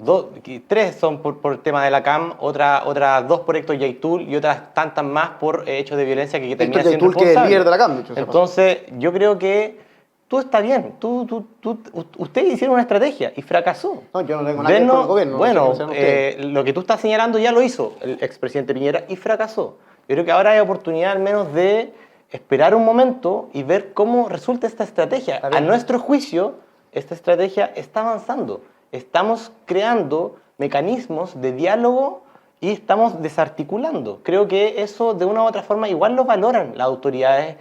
3 son por el tema de la CAM, otras 2 por Héctor Yaitul y otras tantas más por hechos de violencia que terminan Héctor siendo Yaitul, que es el responsables. líder de la CAM, dicho sea paso. Entonces, yo creo que tú está bien, ustedes hicieron una estrategia y fracasó. No, yo no tengo nada que ver con el gobierno. Bueno, no sé qué sean ustedes. lo que tú estás señalando ya lo hizo el expresidente Piñera y fracasó. Yo creo que ahora hay oportunidad al menos de esperar un momento y ver cómo resulta esta estrategia. Está A bien. nuestro juicio, esta estrategia está avanzando. Estamos creando mecanismos de diálogo y estamos desarticulando. Creo que eso de una u otra forma igual lo valoran las autoridades,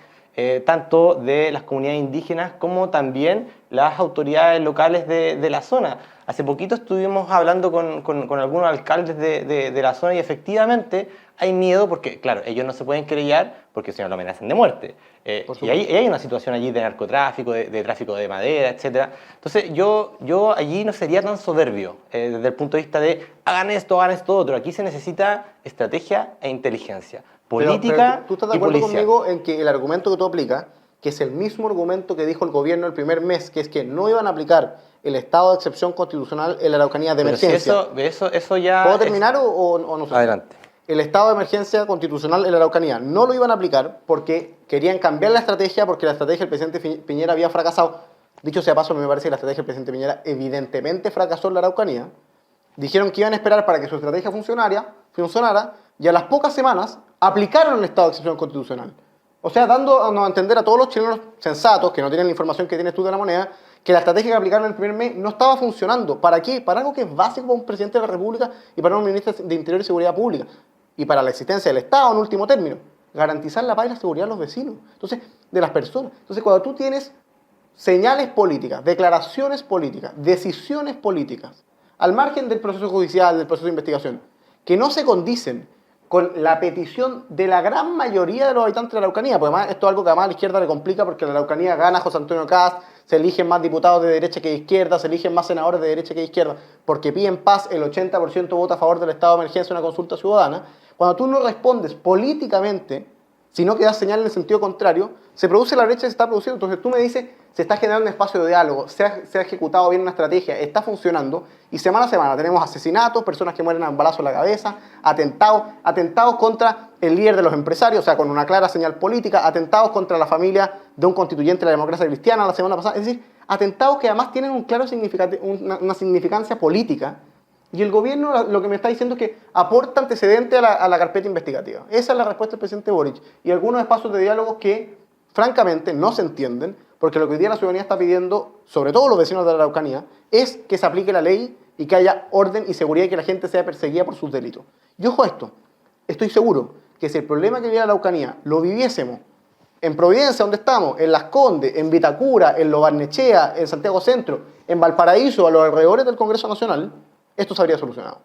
tanto de las comunidades indígenas como también las autoridades locales de la zona. Hace poquito estuvimos hablando con algunos alcaldes de la zona y efectivamente hay miedo porque, claro, ellos no se pueden querellar porque si no lo amenazan de muerte. Y hay una situación allí de narcotráfico, de tráfico de madera, etc. Entonces yo allí no sería tan soberbio desde el punto de vista de hagan esto otro. Aquí se necesita estrategia e inteligencia. Política Pero, ¿tú estás de y acuerdo policial. conmigo en que el argumento que tú aplicas, que es el mismo argumento que dijo el gobierno el primer mes, que es que no iban a aplicar el estado de excepción constitucional en la Araucanía de Pero si emergencia? eso ya... ¿Puedo terminar o no sé? Adelante. El estado de emergencia constitucional en la Araucanía no lo iban a aplicar porque querían cambiar la estrategia, porque la estrategia del presidente Piñera había fracasado. Dicho sea paso, me parece que la estrategia del presidente Piñera evidentemente fracasó en la Araucanía. Dijeron que iban a esperar para que su estrategia funcionara y a las pocas semanas aplicaron el estado de excepción constitucional. O sea, dándonos a entender a todos los chilenos sensatos, que no tienen la información que tienes tú de la moneda, que la estrategia que aplicaron el primer mes no estaba funcionando. ¿Para qué? Para algo que es básico para un presidente de la República y para un ministro de Interior y Seguridad Pública. Y para la existencia del Estado, en último término. Garantizar la paz y la seguridad de los vecinos. Entonces, de las personas. Entonces, cuando tú tienes señales políticas, declaraciones políticas, decisiones políticas, al margen del proceso judicial, del proceso de investigación, que no se condicen con la petición de la gran mayoría de los habitantes de la Araucanía, porque además esto es algo que además a la izquierda le complica porque en la Araucanía gana José Antonio Kast, se eligen más diputados de derecha que de izquierda, se eligen más senadores de derecha que de izquierda, porque piden paz, el 80% vota a favor del estado de emergencia en una consulta ciudadana. Cuando tú no respondes políticamente, sino que das señal en el sentido contrario, se produce la brecha que se está produciendo. Entonces tú me dices, se está generando un espacio de diálogo, se ha ejecutado bien una estrategia, está funcionando, y semana a semana tenemos asesinatos, personas que mueren a un balazo en la cabeza, atentados contra el líder de los empresarios, o sea, con una clara señal política, atentados contra la familia de un constituyente de la democracia cristiana la semana pasada, es decir, atentados que además tienen una significancia política. Y el gobierno lo que me está diciendo es que aporta antecedente a la carpeta investigativa. Esa es la respuesta del presidente Boric. Y algunos espacios de diálogo que, francamente, no se entienden, porque lo que hoy día la ciudadanía está pidiendo, sobre todo los vecinos de la Araucanía, es que se aplique la ley y que haya orden y seguridad y que la gente sea perseguida por sus delitos. Y ojo a esto, estoy seguro que si el problema que vive la Araucanía lo viviésemos en Providencia, donde estamos, en Las Condes, en Vitacura, en Lo Barnechea, en Santiago Centro, en Valparaíso, a los alrededores del Congreso Nacional, esto se habría solucionado.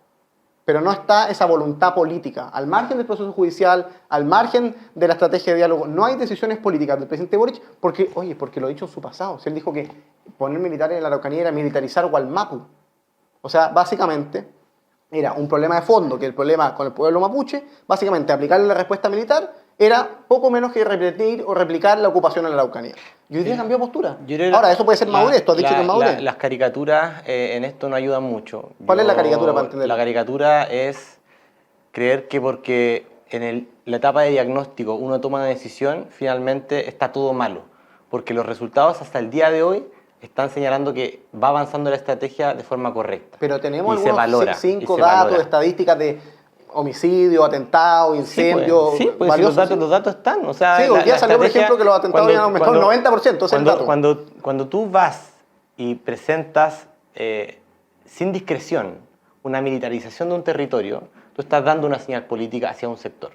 Pero no está esa voluntad política. Al margen del proceso judicial, al margen de la estrategia de diálogo, no hay decisiones políticas del presidente Boric porque lo ha dicho en su pasado. Si él dijo que poner militares en la Araucanía era militarizar Gualmapu. O sea, básicamente era un problema de fondo, que el problema con el pueblo mapuche, básicamente aplicarle la respuesta militar era poco menos que repetir o replicar la ocupación en la Araucanía. Y hoy día cambió de postura. Ahora, eso puede ser madurez, tú has dicho que es madurez. Las caricaturas en esto no ayudan mucho. ¿Cuál es la caricatura para entenderlo? La caricatura es creer que porque en la etapa de diagnóstico uno toma una decisión, finalmente está todo malo. Porque los resultados hasta el día de hoy están señalando que va avanzando la estrategia de forma correcta. Pero tenemos y algunos 5 datos, estadísticas de homicidio, atentado, incendio. Sí, pues si los datos están. O sea, sí, hoy día salió, por ejemplo, que los atentados habían aumentado el 90%. Es el dato. Cuando tú vas y presentas sin discreción una militarización de un territorio, tú estás dando una señal política hacia un sector.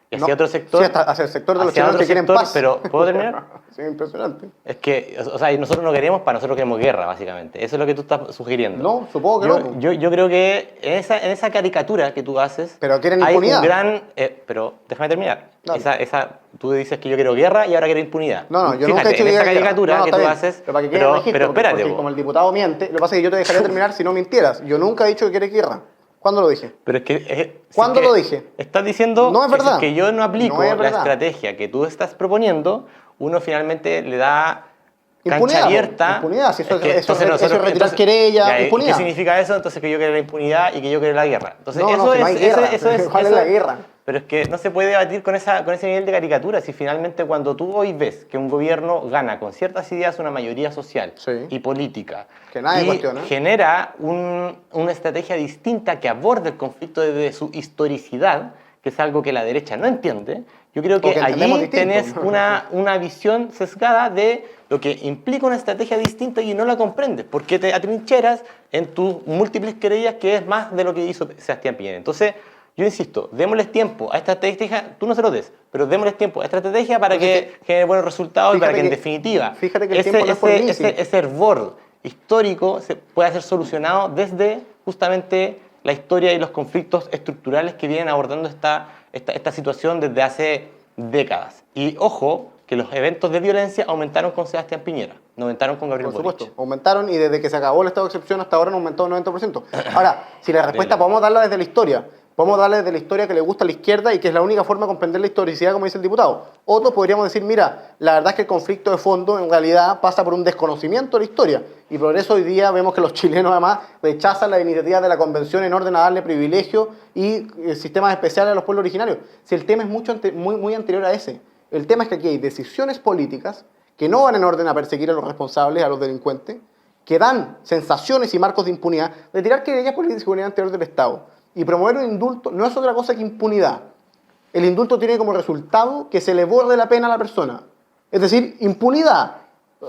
Y hacia otro sector. Sí, hacia el sector de los chilenos que quieren paz. Pero, ¿puedo terminar? Sí, impresionante. Es que, o sea, nosotros no queremos paz, nosotros queremos guerra, básicamente. Eso es lo que tú estás sugiriendo. No, supongo que no. Yo creo que en esa caricatura que tú haces... Pero quieren hay impunidad. Un gran... pero déjame terminar. Tú dices que yo quiero guerra y ahora quiero impunidad. No, yo Fíjate, nunca he dicho en esa guerra. caricatura que tú haces... Pero para que quede registro, pero espérate. Porque como el diputado miente, lo que pasa es que yo te dejaría terminar si no mintieras. Yo nunca he dicho que quieres guerra. ¿Cuándo lo dije? Pero es que... ¿Cuándo lo dije? Estás diciendo no es verdad. Que yo no aplico no la estrategia que tú estás proponiendo, uno finalmente le da impunidad, cancha abierta. Impunidad, si eso es retirar querella, impunidad. ¿Qué significa eso? Entonces que yo quiero la impunidad y que yo quiero la guerra. Entonces, no hay guerra. ¿Cuál es la guerra? Pero es que no se puede debatir con ese nivel de caricatura. Si finalmente cuando tú hoy ves que un gobierno gana con ciertas ideas una mayoría social y política que nadie y cuestiona, genera una estrategia distinta que aborde el conflicto desde su historicidad, que es algo que la derecha no entiende, yo creo que allí tenés una visión sesgada de lo que implica una estrategia distinta y no la comprendes, porque te atrincheras en tus múltiples querellas, que es más de lo que hizo Sebastián Piñera. Entonces, yo insisto, démosles tiempo a esta estrategia, tú no se lo des, pero démosles tiempo a esta estrategia para que genere buenos resultados y para que en definitiva ese hervor histórico se pueda ser solucionado desde justamente la historia y los conflictos estructurales que vienen abordando esta situación desde hace décadas. Y ojo, que los eventos de violencia aumentaron con Sebastián Piñera, no aumentaron con Gabriel Boric. Por supuesto, aumentaron y desde que se acabó el estado de excepción hasta ahora han aumentado un 90%. Ahora, si la respuesta podemos darla desde la historia, podemos darle desde la historia que le gusta a la izquierda y que es la única forma de comprender la historicidad, como dice el diputado. Otros podríamos decir, mira, la verdad es que el conflicto de fondo en realidad pasa por un desconocimiento de la historia. Y por eso hoy día vemos que los chilenos además rechazan las iniciativas de la Convención en orden a darle privilegios y sistemas especiales a los pueblos originarios. Si el tema es muy anterior a ese. El tema es que aquí hay decisiones políticas que no van en orden a perseguir a los responsables, a los delincuentes, que dan sensaciones y marcos de impunidad, de tirar querellas por la inseguridad interior del Estado. Y promover un indulto no es otra cosa que impunidad. El indulto tiene como resultado que se le borre la pena a la persona. Es decir, impunidad.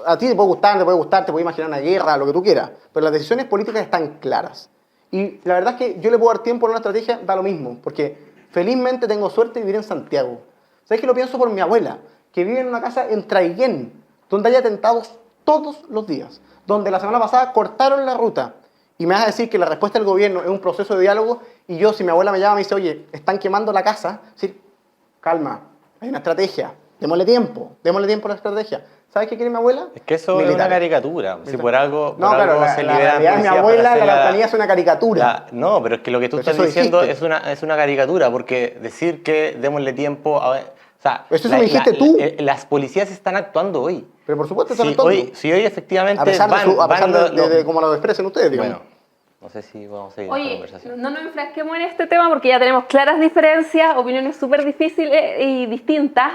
A ti te puede gustar, te puede imaginar una guerra, lo que tú quieras, pero las decisiones políticas están claras. Y la verdad es que yo le puedo dar tiempo a una estrategia, da lo mismo, porque felizmente tengo suerte de vivir en Santiago. ¿Sabes que lo pienso por mi abuela, que vive en una casa en Traiguén, donde hay atentados todos los días, donde la semana pasada cortaron la ruta? Y me vas a decir que la respuesta del gobierno es un proceso de diálogo y yo, si mi abuela me llama y me dice, oye, están quemando la casa, decir, calma, hay una estrategia, démosle tiempo a la estrategia. ¿Sabes qué quiere mi abuela? Es que eso es una caricatura. Si por algo, no, pero algo se libera la mi abuela, la Araucanía es una caricatura. No, pero es que lo que tú estás diciendo es una caricatura, porque decir que démosle tiempo a... O sea, eso me dijiste tú. Las policías están actuando hoy. Pero por supuesto están actuando. Si hoy efectivamente a pesar de cómo lo expresen ustedes, digamos. Bueno, no sé si vamos a seguir esta conversación. No nos enfrasquemos en este tema porque ya tenemos claras diferencias, opiniones súper difíciles y distintas.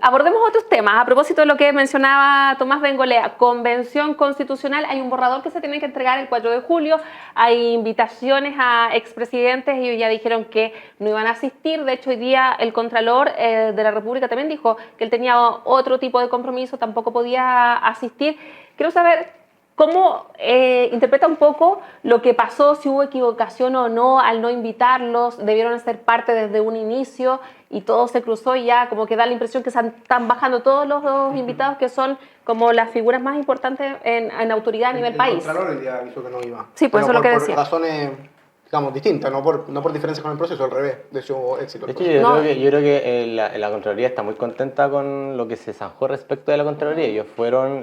Abordemos otros temas. A propósito de lo que mencionaba Tomás Bengolea, Convención Constitucional, hay un borrador que se tiene que entregar el 4 de julio, hay invitaciones a expresidentes y ya dijeron que no iban a asistir. De hecho, hoy día el Contralor de la República también dijo que él tenía otro tipo de compromiso, tampoco podía asistir. Quiero saber ¿Cómo interpreta un poco lo que pasó, si hubo equivocación o no al no invitarlos? ¿Debieron ser parte desde un inicio y todo se cruzó y ya como que da la impresión que están bajando todos los invitados que son como las figuras más importantes en autoridad a nivel país? El Contralor el día avisó que no iba. Sí, pues eso es lo que decía. Por razones, digamos, distintas, no por diferencias con el proceso, al revés, de su éxito. De hecho, yo creo que la Contraloría está muy contenta con lo que se zanjó respecto de la Contraloría. Ellos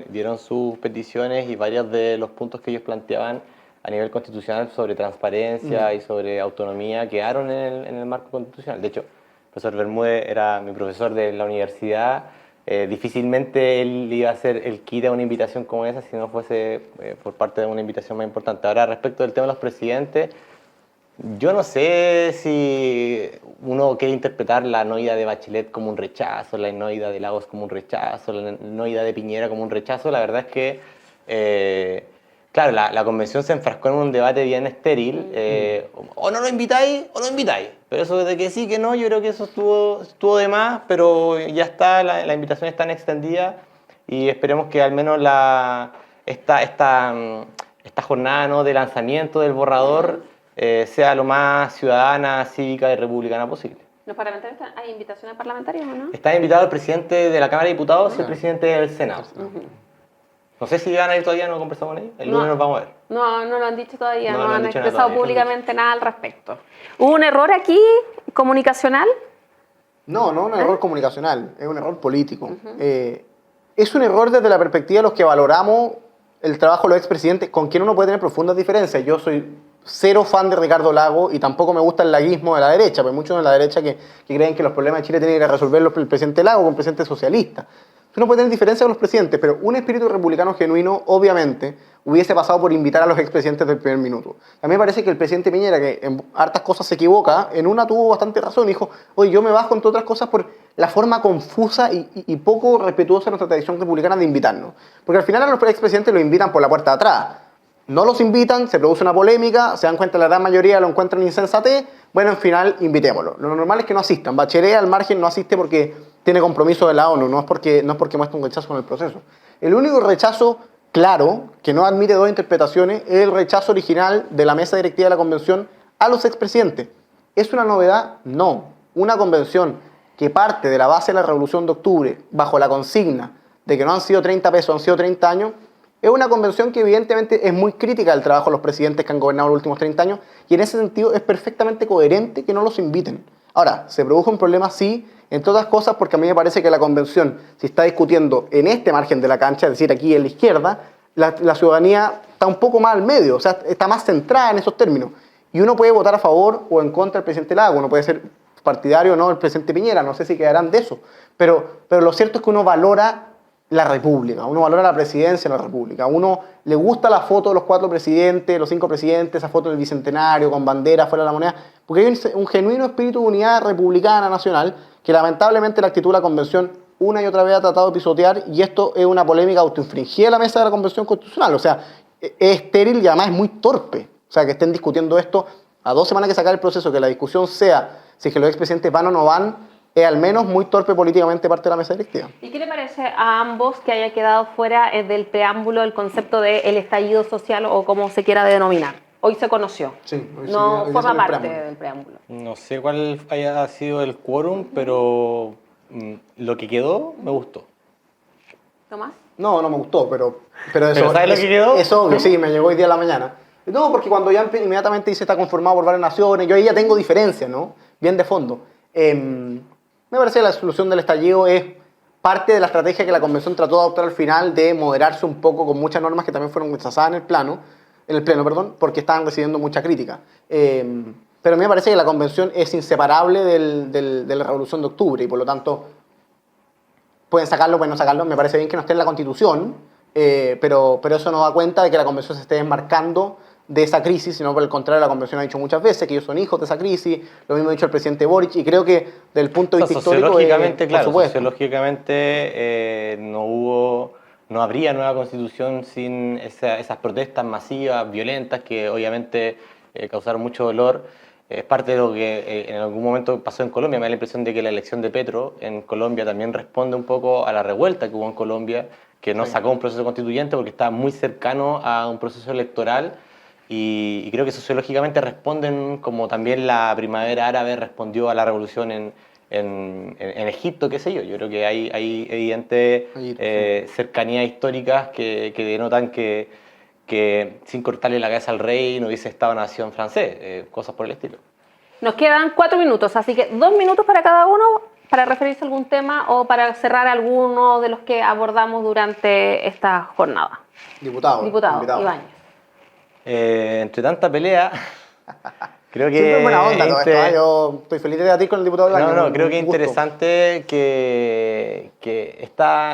dieron sus peticiones y varios de los puntos que ellos planteaban a nivel constitucional sobre transparencia y sobre autonomía quedaron en el marco constitucional. De hecho, el profesor Bermúdez era mi profesor de la universidad. Difícilmente él iba a hacer el quite a una invitación como esa si no fuese por parte de una invitación más importante. Ahora, respecto del tema de los presidentes, yo no sé si uno quiere interpretar la no ida de Bachelet como un rechazo, la no ida de Lagos como un rechazo, la no ida de Piñera como un rechazo. La verdad es que, claro, la convención se enfrascó en un debate bien estéril. O no lo invitáis o lo invitáis. Pero eso de que sí, que no, yo creo que eso estuvo de más, pero ya está, la invitación está extendida y esperemos que al menos esta jornada, ¿no?, de lanzamiento del borrador sea lo más ciudadana, cívica y republicana posible. ¿Los parlamentarios hay invitaciones parlamentarias o no? Está invitado el presidente de la Cámara de Diputados y el presidente del Senado. No sé si van a ir todavía, no conversamos con ellos. El lunes nos vamos a ver. No lo han dicho todavía, No no lo han han dicho nada expresado todavía. públicamente nada al respecto. ¿Hubo un error aquí comunicacional? No un error comunicacional, es un error político. Es un error desde la perspectiva de los que valoramos el trabajo de los expresidentes, con quien uno puede tener profundas diferencias. Yo soy cero fan de Ricardo Lagos y tampoco me gusta el laguismo de la derecha, porque hay muchos de la derecha que creen que los problemas de Chile tienen que resolverlos el presidente Lagos con el presidente socialista. Uno puede tener diferencias con los presidentes, pero un espíritu republicano genuino, obviamente, hubiese pasado por invitar a los expresidentes del primer minuto. A mí me parece que el presidente Piñera, que en hartas cosas se equivoca, en una tuvo bastante razón. Dijo, oye, yo me bajo, entre otras cosas, por la forma confusa y poco respetuosa de nuestra tradición republicana de invitarnos. Porque al final a los expresidentes los invitan por la puerta de atrás. No los invitan, se produce una polémica, se dan cuenta la gran mayoría lo encuentran insensatez, bueno, al final invitémoslo. Lo normal es que no asistan. Bachelet al margen no asiste porque tiene compromiso de la ONU, no es porque muestra un rechazo con el proceso. El único rechazo claro, que no admite dos interpretaciones, es el rechazo original de la mesa directiva de la convención a los expresidentes. ¿Es una novedad? No. Una convención que parte de la base de la Revolución de Octubre, bajo la consigna de que no han sido 30 pesos, han sido 30 años, es una convención que evidentemente es muy crítica del trabajo de los presidentes que han gobernado los últimos 30 años y en ese sentido es perfectamente coherente que no los inviten. Ahora, ¿se produjo un problema? Sí, entre otras cosas porque a mí me parece que la convención, si está discutiendo en este margen de la cancha, es decir, aquí en la izquierda, la ciudadanía está un poco más al medio, o sea, está más centrada en esos términos. Y uno puede votar a favor o en contra del presidente Lagos, uno puede ser partidario o no del presidente Piñera, no sé si quedarán de eso, pero lo cierto es que uno valora la República, uno valora la presidencia de la República, a uno le gusta la foto de los 4 presidentes, los 5 presidentes, esa foto del Bicentenario con bandera fuera de la moneda, porque hay un genuino espíritu de unidad republicana nacional que lamentablemente la actitud de la convención una y otra vez ha tratado de pisotear y esto es una polémica autoinfringida a la mesa de la Convención Constitucional, o sea, es estéril y además es muy torpe, o sea, que estén discutiendo esto a 2 semanas que sacar el proceso, que la discusión sea si es que los expresidentes van o no van, es al menos muy torpe políticamente parte de la mesa directiva. ¿Y qué le parece a ambos que haya quedado fuera del preámbulo el concepto del estallido social o como se quiera denominar? Hoy se conoció. Sí, hoy no sí, forma hoy parte del preámbulo. No sé cuál haya sido el quórum, pero lo que quedó me gustó. ¿Tomás? No me gustó, pero ¿Pero sabes lo que quedó? Es obvio, sí, me llegó hoy día a la mañana. No, porque cuando ya inmediatamente dice está conformado por varias naciones, yo ahí ya tengo diferencias, ¿no? Bien de fondo. Me parece que la solución del estallido es parte de la estrategia que la Convención trató de adoptar al final de moderarse un poco con muchas normas que también fueron rechazadas en el pleno, porque estaban recibiendo mucha crítica. Pero a mí me parece que la Convención es inseparable de la Revolución de Octubre y por lo tanto pueden sacarlo, pueden no sacarlo. Me parece bien que no esté en la Constitución, pero eso no da cuenta de que la Convención se esté desmarcando de esa crisis, sino por el contrario, la Convención ha dicho muchas veces que ellos son hijos de esa crisis, lo mismo ha dicho el presidente Boric, y creo que del punto de vista histórico, sociológicamente, claro, por supuesto. sociológicamente no habría nueva constitución sin esas protestas masivas, violentas, que obviamente causaron mucho dolor. Es parte de lo que en algún momento pasó en Colombia. Me da la impresión de que la elección de Petro en Colombia también responde un poco a la revuelta que hubo en Colombia que no sacó un proceso constituyente porque está muy cercano a un proceso electoral y creo que sociológicamente responden como también la primavera árabe respondió a la revolución en Egipto, qué sé yo. Yo creo que hay evidentes cercanías históricas que denotan que sin cortarle la cabeza al rey no hubiese Estado-nación francés, cosas por el estilo. Nos quedan 4 minutos, así que 2 minutos para cada uno para referirse a algún tema o para cerrar alguno de los que abordamos durante esta jornada. Diputado Ibáñez. Entre tanta pelea, creo que... Siempre buena onda todo esto, ¿eh? Yo estoy feliz de debatir con el diputado Ibáñez. Creo que es interesante que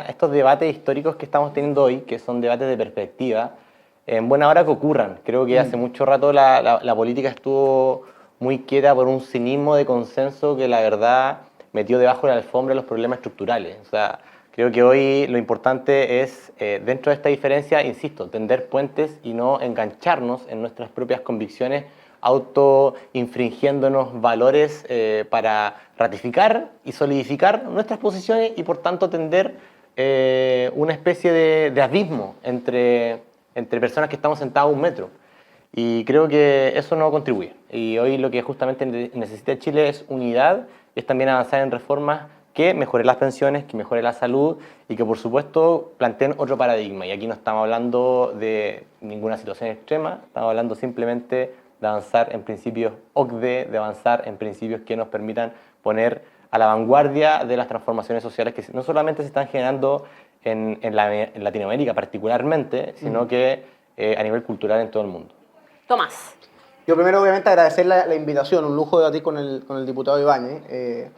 estos debates históricos que estamos teniendo hoy, que son debates de perspectiva, en buena hora que ocurran. Creo que hace mucho rato la política estuvo muy quieta por un cinismo de consenso que la verdad metió debajo de la alfombra los problemas estructurales. O sea, creo que hoy lo importante es, dentro de esta diferencia, insisto, tender puentes y no engancharnos en nuestras propias convicciones, auto-infringiéndonos valores para ratificar y solidificar nuestras posiciones y por tanto tender una especie de abismo entre personas que estamos sentados a un metro. Y creo que eso no contribuye. Y hoy lo que justamente necesita Chile es unidad, es también avanzar en reformas que mejoren las pensiones, que mejoren la salud y que por supuesto planteen otro paradigma. Y aquí no estamos hablando de ninguna situación extrema, estamos hablando simplemente de avanzar en principios OCDE, de avanzar en principios que nos permitan poner a la vanguardia de las transformaciones sociales que no solamente se están generando en Latinoamérica particularmente, sino que a nivel cultural en todo el mundo. Tomás. Yo primero obviamente agradecer la invitación, un lujo debatir con el diputado Ibáñez.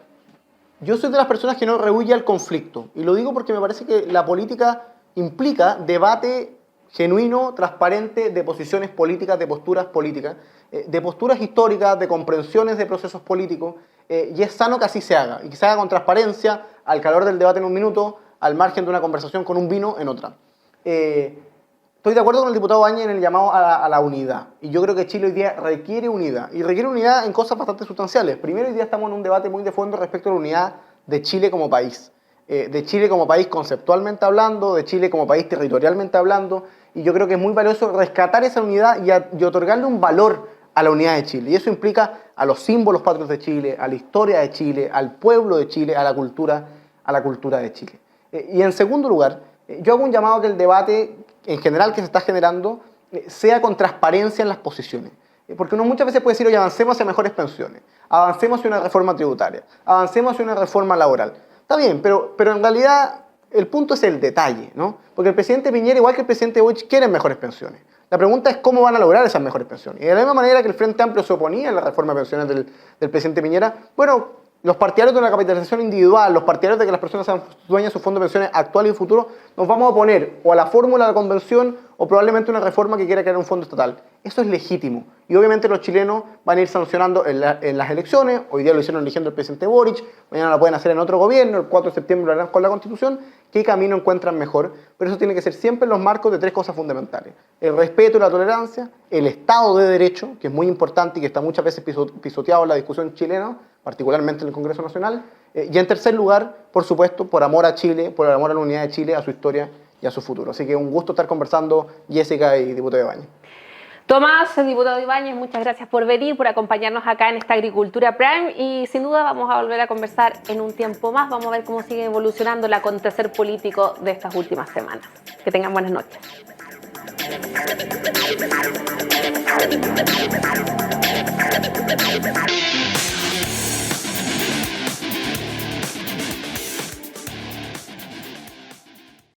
Yo soy de las personas que no rehuye al conflicto y lo digo porque me parece que la política implica debate genuino, transparente de posiciones políticas, de posturas políticas, de posturas históricas, de comprensiones de procesos políticos y es sano que así se haga y que se haga con transparencia, al calor del debate en un minuto, al margen de una conversación con un vino en otra. Estoy de acuerdo con el diputado Ibáñez en el llamado a la unidad. Y yo creo que Chile hoy día requiere unidad. Y requiere unidad en cosas bastante sustanciales. Primero, hoy día estamos en un debate muy de fondo respecto a la unidad de Chile como país. De Chile como país conceptualmente hablando, de Chile como país territorialmente hablando. Y yo creo que es muy valioso rescatar esa unidad y otorgarle un valor a la unidad de Chile. Y eso implica a los símbolos patrios de Chile, a la historia de Chile, al pueblo de Chile, a la cultura de Chile. Y en segundo lugar, yo hago un llamado a que el debate en general que se está generando sea con transparencia en las posiciones. Porque uno muchas veces puede decir, oye, avancemos hacia mejores pensiones, avancemos hacia una reforma tributaria, avancemos hacia una reforma laboral. Está bien, pero en realidad el punto es el detalle, ¿no? Porque el presidente Piñera, igual que el presidente Boric, quieren mejores pensiones. La pregunta es cómo van a lograr esas mejores pensiones. Y de la misma manera que el Frente Amplio se oponía a la reforma de pensiones del presidente Piñera, bueno, los partidarios de la capitalización individual, los partidarios de que las personas sean dueñas de sus fondos de pensiones actual y futuro, nos vamos a oponer o a la fórmula de la convención o probablemente una reforma que quiera crear un fondo estatal. Eso es legítimo. Y obviamente los chilenos van a ir sancionando en las elecciones. Hoy día lo hicieron eligiendo el presidente Boric, mañana lo pueden hacer en otro gobierno, el 4 de septiembre lo harán con la Constitución. ¿Qué camino encuentran mejor? Pero eso tiene que ser siempre en los marcos de 3 cosas fundamentales. El respeto y la tolerancia, el Estado de Derecho, que es muy importante y que está muchas veces pisoteado en la discusión chilena, particularmente en el Congreso Nacional. Y en tercer lugar, por supuesto, por amor a Chile, por el amor a la unidad de Chile, a su historia y a su futuro. Así que un gusto estar conversando, Jessica y diputado Ibáñez. Tomás, diputado Ibáñez, muchas gracias por venir, por acompañarnos acá en esta Agricultura Prime y sin duda vamos a volver a conversar en un tiempo más. Vamos a ver cómo sigue evolucionando el acontecer político de estas últimas semanas. Que tengan buenas noches.